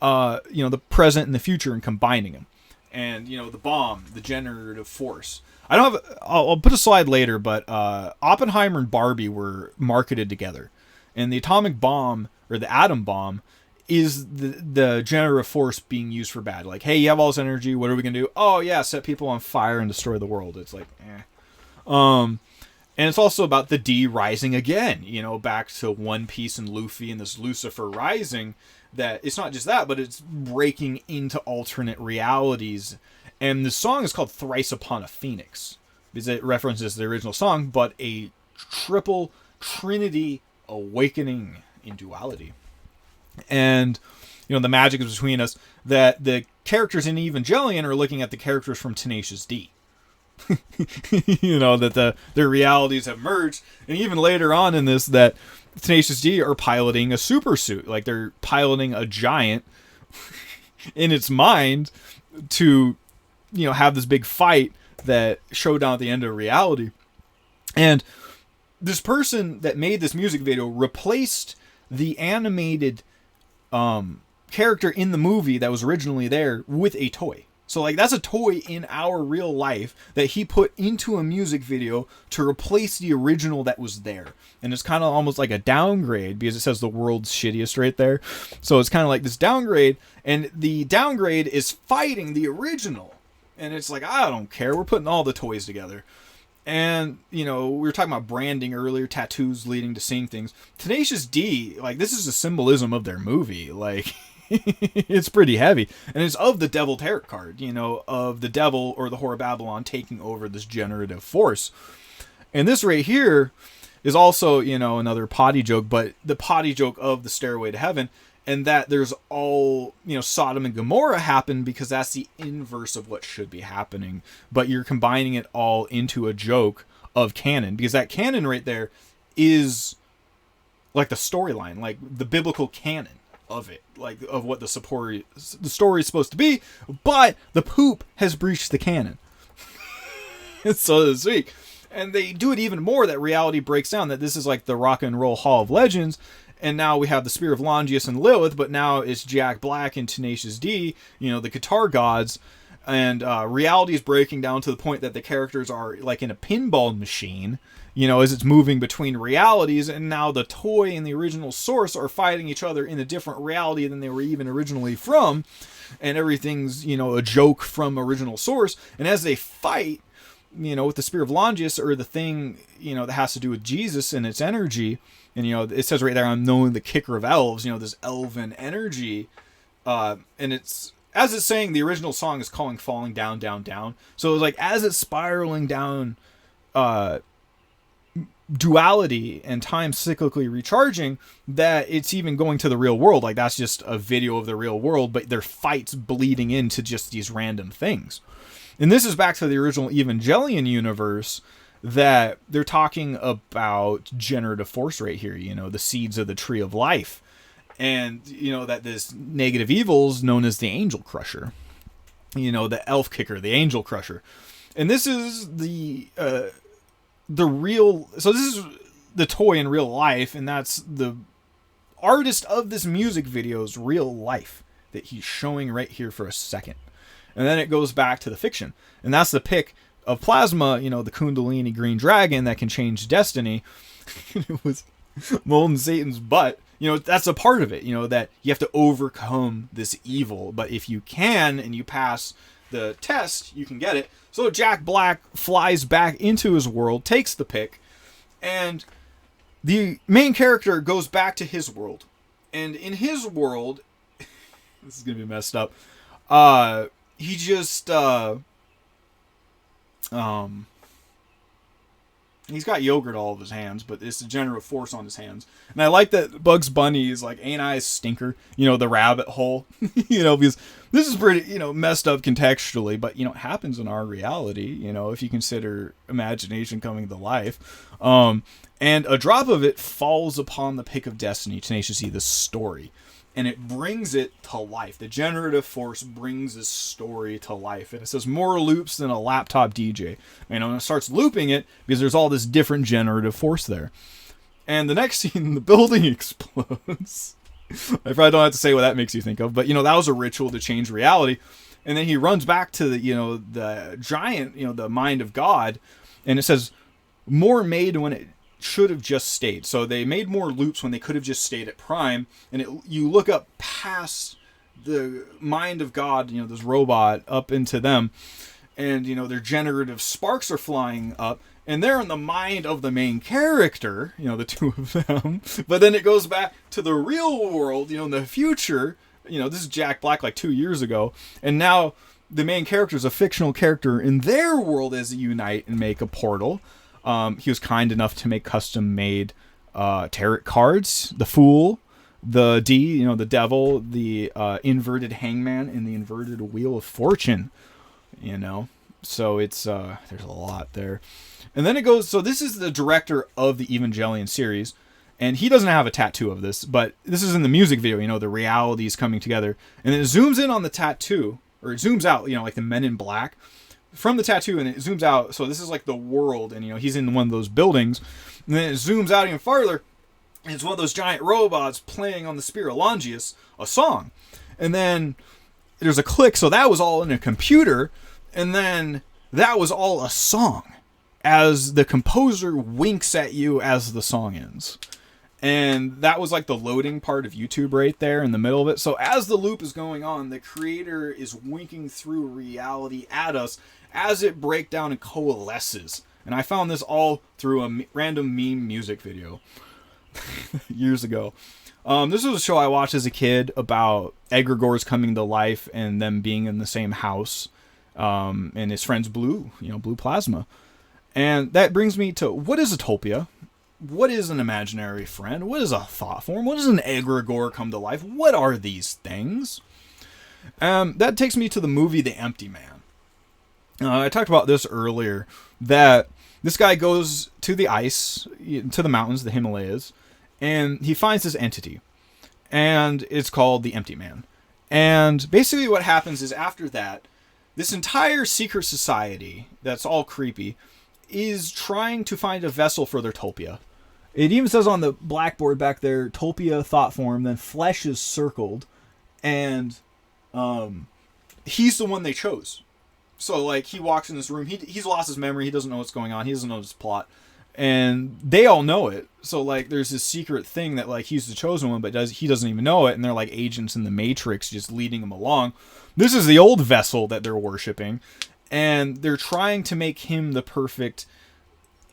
the present and the future, and combining them. And, the bomb, the generative force. I'll put a slide later, but Oppenheimer and Barbie were marketed together. And the atomic bomb, or the atom bomb, is the generative force being used for bad. Like, hey, you have all this energy, what are we going to do? Oh, yeah, set people on fire and destroy the world. It's like, eh. And it's also about the D rising again, back to One Piece and Luffy and this Lucifer rising, that it's not just that, but it's breaking into alternate realities. And the song is called Thrice Upon a Phoenix, because it references the original song, but a triple trinity awakening in duality. And, the magic is between us, that the characters in Evangelion are looking at the characters from Tenacious D. That their realities have merged. And even later on in this, that Tenacious D are piloting a super suit. Like, they're piloting a giant in its mind to, have this big fight that showdown at the end of reality. And this person that made this music video replaced the animated character in the movie that was originally there with a toy. So like that's a toy in our real life that he put into a music video to replace the original that was there. And it's kind of almost like a downgrade because it says the world's shittiest right there. So it's kind of like this downgrade, and the downgrade is fighting the original. And it's like, I don't care. We're putting all the toys together. And, you know, we were talking about branding earlier, tattoos leading to seeing things. Tenacious D, like, this is a symbolism of their movie. Like, it's pretty heavy. And it's of the Devil Tarot card, you know, of the devil or the Whore of Babylon taking over this generative force. And this right here is also, you know, another potty joke, but the potty joke of the Stairway to Heaven. And that there's all, you know, Sodom and Gomorrah happened because that's the inverse of what should be happening. But you're combining it all into a joke of canon. Because that canon right there is like the storyline, like the biblical canon of it. Like of what the story is supposed to be. But the poop has breached the canon. So to speak. And they do it even more that reality breaks down. That this is like the Rock and Roll Hall of Legends. And now we have the Spear of Longius and Lilith, but now it's Jack Black and Tenacious D, you know, the guitar gods. And reality is breaking down to the point that the characters are like in a pinball machine, you know, as it's moving between realities. And now the toy and the original source are fighting each other in a different reality than they were even originally from. And everything's, you know, a joke from original source. And as they fight, you know, with the Spear of Longius, or the thing, you know, that has to do with Jesus and its energy. And, you know, it says right there, I'm knowing the kicker of elves, you know, this elven energy. And it's, as it's saying, the original song is calling falling down, down, down. So it's like, as it's spiraling down, duality and time cyclically recharging, that it's even going to the real world. Like, that's just a video of the real world, but their fights bleeding into just these random things. And this is back to the original Evangelion universe, that they're talking about generative force right here, you know, the seeds of the tree of life. And, you know, that this negative evil is known as the angel crusher, you know, the elf kicker, the angel crusher. And this is the real, so this is the toy in real life. And that's the artist of this music video's real life that he's showing right here for a second. And then it goes back to the fiction. And that's the pick of Plasma, you know, the Kundalini green dragon that can change destiny. It was Molten Satan's butt. You know, that's a part of it, you know, that you have to overcome this evil. But if you can, and you pass the test, you can get it. So Jack Black flies back into his world, takes the pick, and the main character goes back to his world. And in his world, this is going to be messed up. He just, he's got yogurt all over his hands, but it's a generative force on his hands. And I like that Bugs Bunny is like, ain't I a stinker? You know, the rabbit hole, you know, because this is pretty, you know, messed up contextually, but, you know, it happens in our reality, you know, if you consider imagination coming to life. And a drop of it falls upon the pick of destiny, Tenacious D, the story. And it brings it to life. The generative force brings this story to life. And it says more loops than a laptop DJ. You know, and it starts looping it because there's all this different generative force there. And the next scene, the building explodes. I probably don't have to say what that makes you think of. But, you know, that was a ritual to change reality. And then he runs back to the, you know, the giant, you know, the mind of God. And it says more made when it should have just stayed. So they made more loops when they could have just stayed at prime. And you look up past the mind of God, you know, this robot, up into them, and, you know, their generative sparks are flying up, and they're in the mind of the main character, you know, the two of them. But then it goes back to the real world, you know, in the future. You know, this is Jack Black like 2 years ago, and now the main character is a fictional character in their world as they unite and make a portal. He was kind enough to make custom-made tarot cards. The Fool, the D, you know, the Devil, the inverted Hangman, and the inverted Wheel of Fortune. You know, so it's there's a lot there. And then it goes. So this is the director of the Evangelion series, and he doesn't have a tattoo of this, but this is in the music video. You know, the realities coming together, and then it zooms in on the tattoo, or it zooms out. You know, like the Men in Black. from the tattoo, and it zooms out. So this is like the world, and he's in one of those buildings, and then it zooms out even farther, and it's one of those giant robots playing on the Spear of Longius, a song. And then there's a click, so that was all in a computer, and then that was all a song, as the composer winks at you as the song ends. And that was like the loading part of YouTube right there in the middle of it. So as the loop is going on, the creator is winking through reality at us as it breaks down and coalesces. And I found this all through a random meme music video years ago. This was a show I watched as a kid about egregores coming to life and them being in the same house. And his friend's blue plasma. And that brings me to, what is Utopia? What is an imaginary friend? What is a thought form? What does an egregore come to life? What are these things? That takes me to the movie The Empty Man. I talked about this earlier, that this guy goes to the ice, to the mountains, the Himalayas, and he finds this entity. And it's called the Empty Man. And basically what happens is, after that, this entire secret society that's all creepy is trying to find a vessel for their Topia. It even says on the blackboard back there, Topia thought form, then flesh is circled, and he's the one they chose. So like, he walks in this room, he's lost his memory, he doesn't know what's going on, he doesn't know his plot, and they all know it. So like, there's this secret thing that like, he's the chosen one, but he doesn't even know it, and they're like agents in the Matrix just leading him along. This is the old vessel that they're worshipping, and they're trying to make him the perfect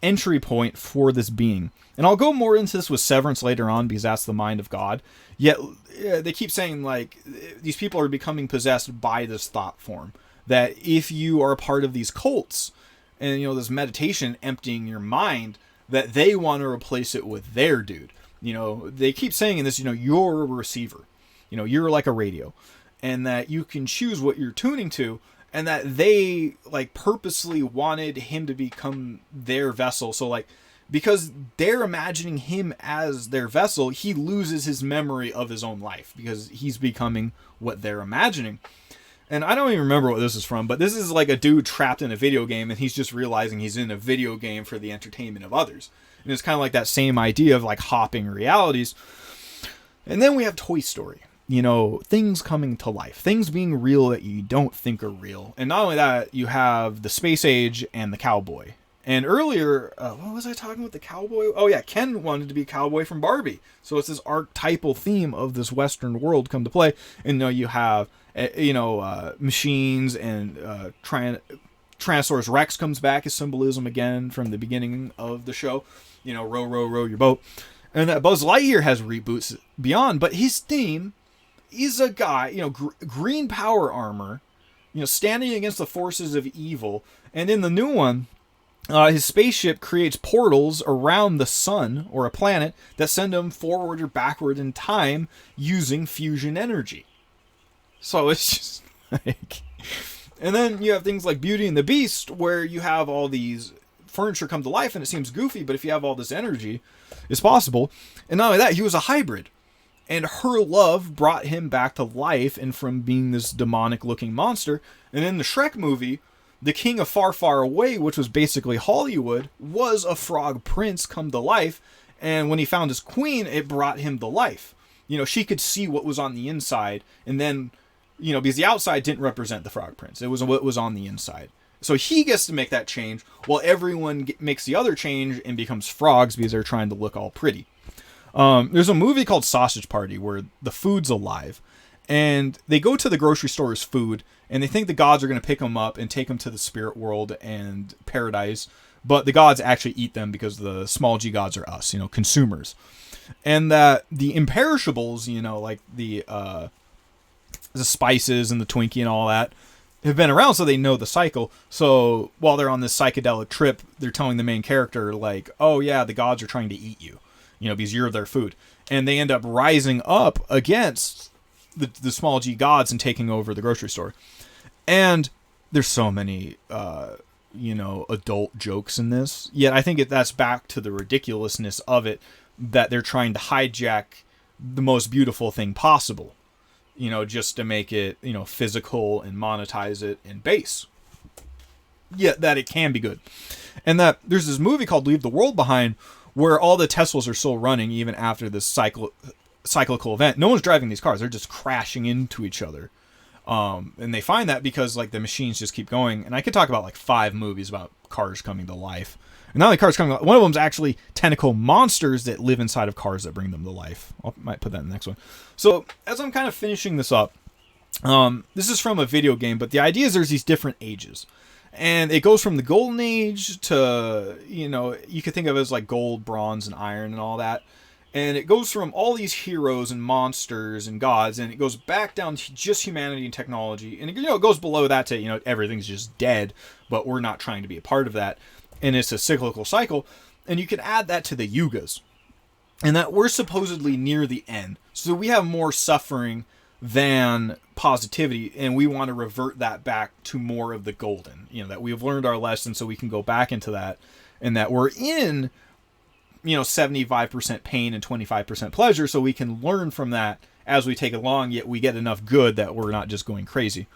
entry point for this being. And I'll go more into this with Severance later on, because that's the mind of God. Yet they keep saying like, these people are becoming possessed by this thought form, that if you are a part of these cults and this meditation emptying your mind, that they want to replace it with their dude. They keep saying in this, you're a receiver, you're like a radio, and that you can choose what you're tuning to. And that they like purposely wanted him to become their vessel. So like, because they're imagining him as their vessel, he loses his memory of his own life because he's becoming what they're imagining. And I don't even remember what this is from, but this is like a dude trapped in a video game, and he's just realizing he's in a video game for the entertainment of others. And it's kind of like that same idea of like hopping realities. And then we have Toy Story. Things coming to life, things being real that you don't think are real. And not only that, you have the space age and the cowboy. And earlier, what was I talking about, the cowboy? Oh yeah, Ken wanted to be a cowboy from Barbie. So it's this archetypal theme of this Western world come to play. And you have, machines, and Tyrannosaurus Rex comes back as symbolism again from the beginning of the show. Row, row, row your boat. And that Buzz Lightyear has reboots beyond, but his theme is a guy, green power armor, standing against the forces of evil. And in the new one, his spaceship creates portals around the sun or a planet that send him forward or backward in time using fusion energy. So it's just like... And then you have things like Beauty and the Beast, where you have all these furniture come to life and it seems goofy, but if you have all this energy, it's possible. And not only that, he was a hybrid. And her love brought him back to life, and from being this demonic looking monster. And in the Shrek movie, the king of Far, Far Away, which was basically Hollywood, was a frog prince come to life. And when he found his queen, it brought him to life. She could see what was on the inside. And then, because the outside didn't represent the frog prince. It was what was on the inside. So he gets to make that change, while everyone makes the other change and becomes frogs because they're trying to look all pretty. There's a movie called Sausage Party where the food's alive, and they go to the grocery store as food, and they think the gods are going to pick them up and take them to the spirit world and paradise, but the gods actually eat them because the small g gods are us, consumers. And that the imperishables, like the spices and the Twinkie and all that, have been around, so they know the cycle. So while they're on this psychedelic trip, they're telling the main character like, oh yeah, the gods are trying to eat you. Because you're their food. And they end up rising up against the small g gods and taking over the grocery store. And there's so many, adult jokes in this. Yet I think that's back to the ridiculousness of it, that they're trying to hijack the most beautiful thing possible, just to make it, physical and monetize it in base. yet that it can be good. And that there's this movie called Leave the World Behind, where all the Teslas are still running even after this cyclical event. No one's driving these cars. They're just crashing into each other. And they find that because like the machines just keep going. And I could talk about like 5 movies about cars coming to life. And not only cars coming to life, one of them is actually tentacle monsters that live inside of cars that bring them to life. I might put that in the next one. So as I'm kind of finishing this up, this is from a video game, but the idea is there's these different ages. And it goes from the golden age to, you could think of it as like gold, bronze, and iron and all that. And it goes from all these heroes and monsters and gods, and it goes back down to just humanity and technology. And, it goes below that to, everything's just dead, but we're not trying to be a part of that. And it's a cyclical cycle. And you can add that to the yugas. And that we're supposedly near the end. So we have more suffering than positivity, and we want to revert that back to more of the golden, that we've learned our lesson so we can go back into that, and that we're in 75% pain and 25% pleasure, so we can learn from that as we take it along, yet we get enough good that we're not just going crazy.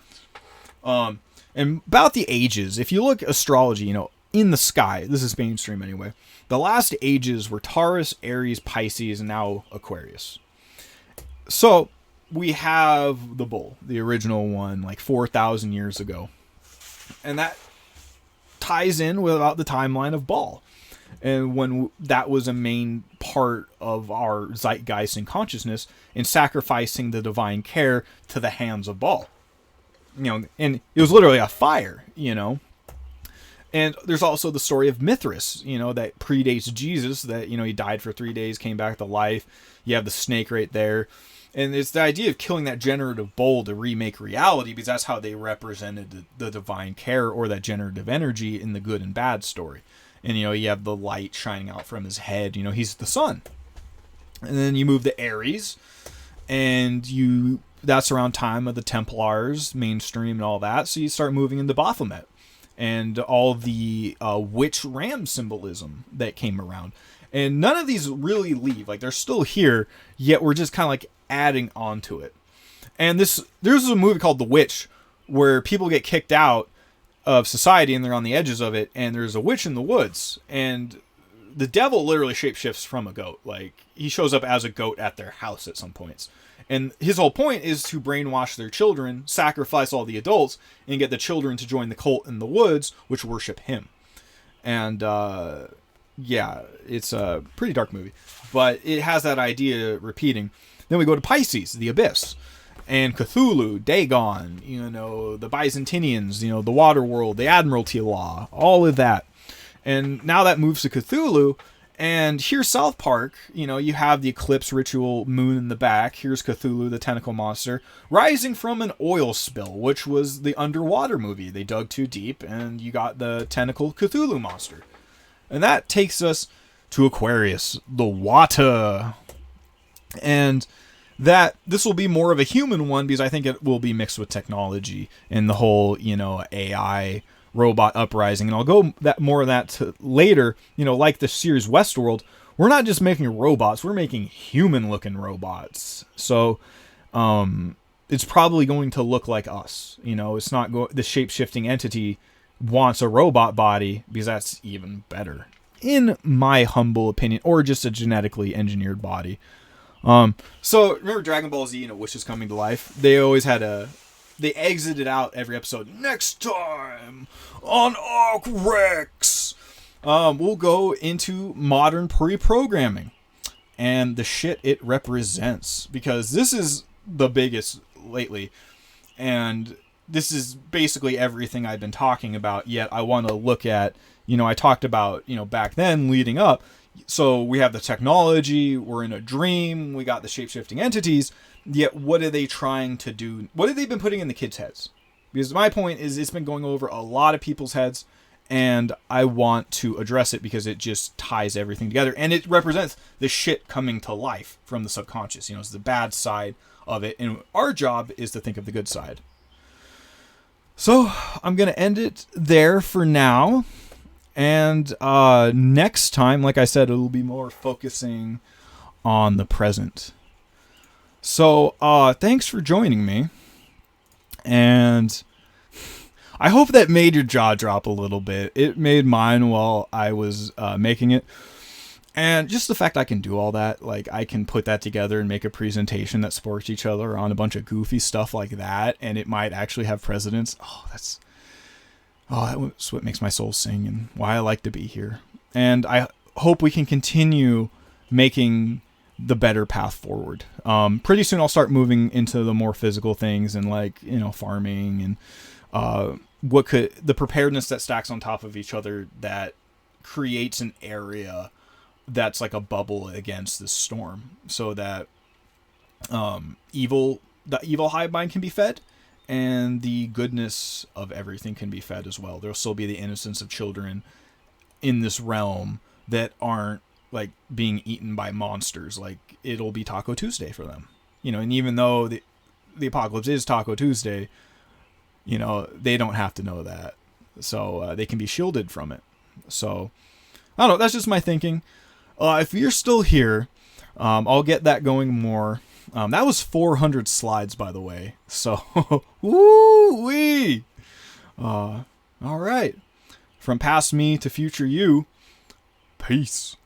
And about the ages, if you look at astrology, in the sky, this is mainstream anyway, the last ages were Taurus, Aries, Pisces, and now Aquarius. So we have the bull, the original one, like 4,000 years ago. And that ties in with about the timeline of Baal. And when that was a main part of our zeitgeist and consciousness in sacrificing the divine care to the hands of Baal. And it was literally a fire, And there's also the story of Mithras, that predates Jesus, that, he died for 3 days, came back to life. You have the snake right there. And it's the idea of killing that generative bull to remake reality, because that's how they represented the divine care or that generative energy in the good and bad story. And, you have the light shining out from his head. He's the sun. And then you move to Aries, and that's around time of the Templars, mainstream and all that. So you start moving into Baphomet and all the witch ram symbolism that came around. And none of these really leave. Like, they're still here, yet we're just kind of like adding on to it. And there's a movie called The Witch, where people get kicked out of society and they're on the edges of it, and there's a witch in the woods, and the devil literally shapeshifts from a goat. Like, he shows up as a goat at their house at some points. And his whole point is to brainwash their children, sacrifice all the adults, and get the children to join the cult in the woods, which worship him. And, yeah, it's a pretty dark movie. But it has that idea repeating. Then we go to Pisces, the Abyss. And Cthulhu, Dagon, the Byzantinians, the Water World, the Admiralty Law, all of that. And now that moves to Cthulhu. And here's South Park, you have the eclipse ritual moon in the back. Here's Cthulhu, the tentacle monster, rising from an oil spill, which was the underwater movie. They dug too deep, and you got the tentacle Cthulhu monster. And that takes us to Aquarius, the water. And that this will be more of a human one, because I think it will be mixed with technology and the whole, AI robot uprising. And I'll go more of that later, like the series Westworld. We're not just making robots, we're making human looking robots. So, it's probably going to look like us. It's not the shape-shifting entity wants a robot body, because that's even better, in my humble opinion, or just a genetically engineered body. So remember Dragon Ball Z, Wish is coming to life? They always had they exited out every episode. Next time on Arc Rex, we'll go into modern pre-programming and the shit it represents, because this is the biggest lately, and this is basically everything I've been talking about. Yet I want to look at, I talked about, back then leading up. So we have the technology, we're in a dream, we got the shape-shifting entities, yet what are they trying to do? What have they been putting in the kids' heads? Because my point is, it's been going over a lot of people's heads, and I want to address it because it just ties everything together, and it represents the shit coming to life from the subconscious. It's the bad side of it, and our job is to think of the good side. So I'm going to end it there for now. And next time, like I said, it'll be more focusing on the present. So thanks for joining me. And I hope that made your jaw drop a little bit. It made mine while I was making it. And just the fact I can do all that, like I can put that together and make a presentation that supports each other on a bunch of goofy stuff like that, and it might actually have precedence. That's what makes my soul sing and why I like to be here. And I hope we can continue making the better path forward. Pretty soon I'll start moving into the more physical things and like, farming and the preparedness that stacks on top of each other that creates an area that's like a bubble against this storm, so that the evil hive mind can be fed, and the goodness of everything can be fed as well. There'll still be the innocence of children in this realm that aren't like being eaten by monsters. Like it'll be Taco Tuesday for them, and even though the apocalypse is Taco Tuesday, they don't have to know that, so they can be shielded from it. So I don't know, that's just my thinking. If you're still here, I'll get that going more. That was 400 slides, by the way. So, woo-wee! All right. From past me to future you, peace.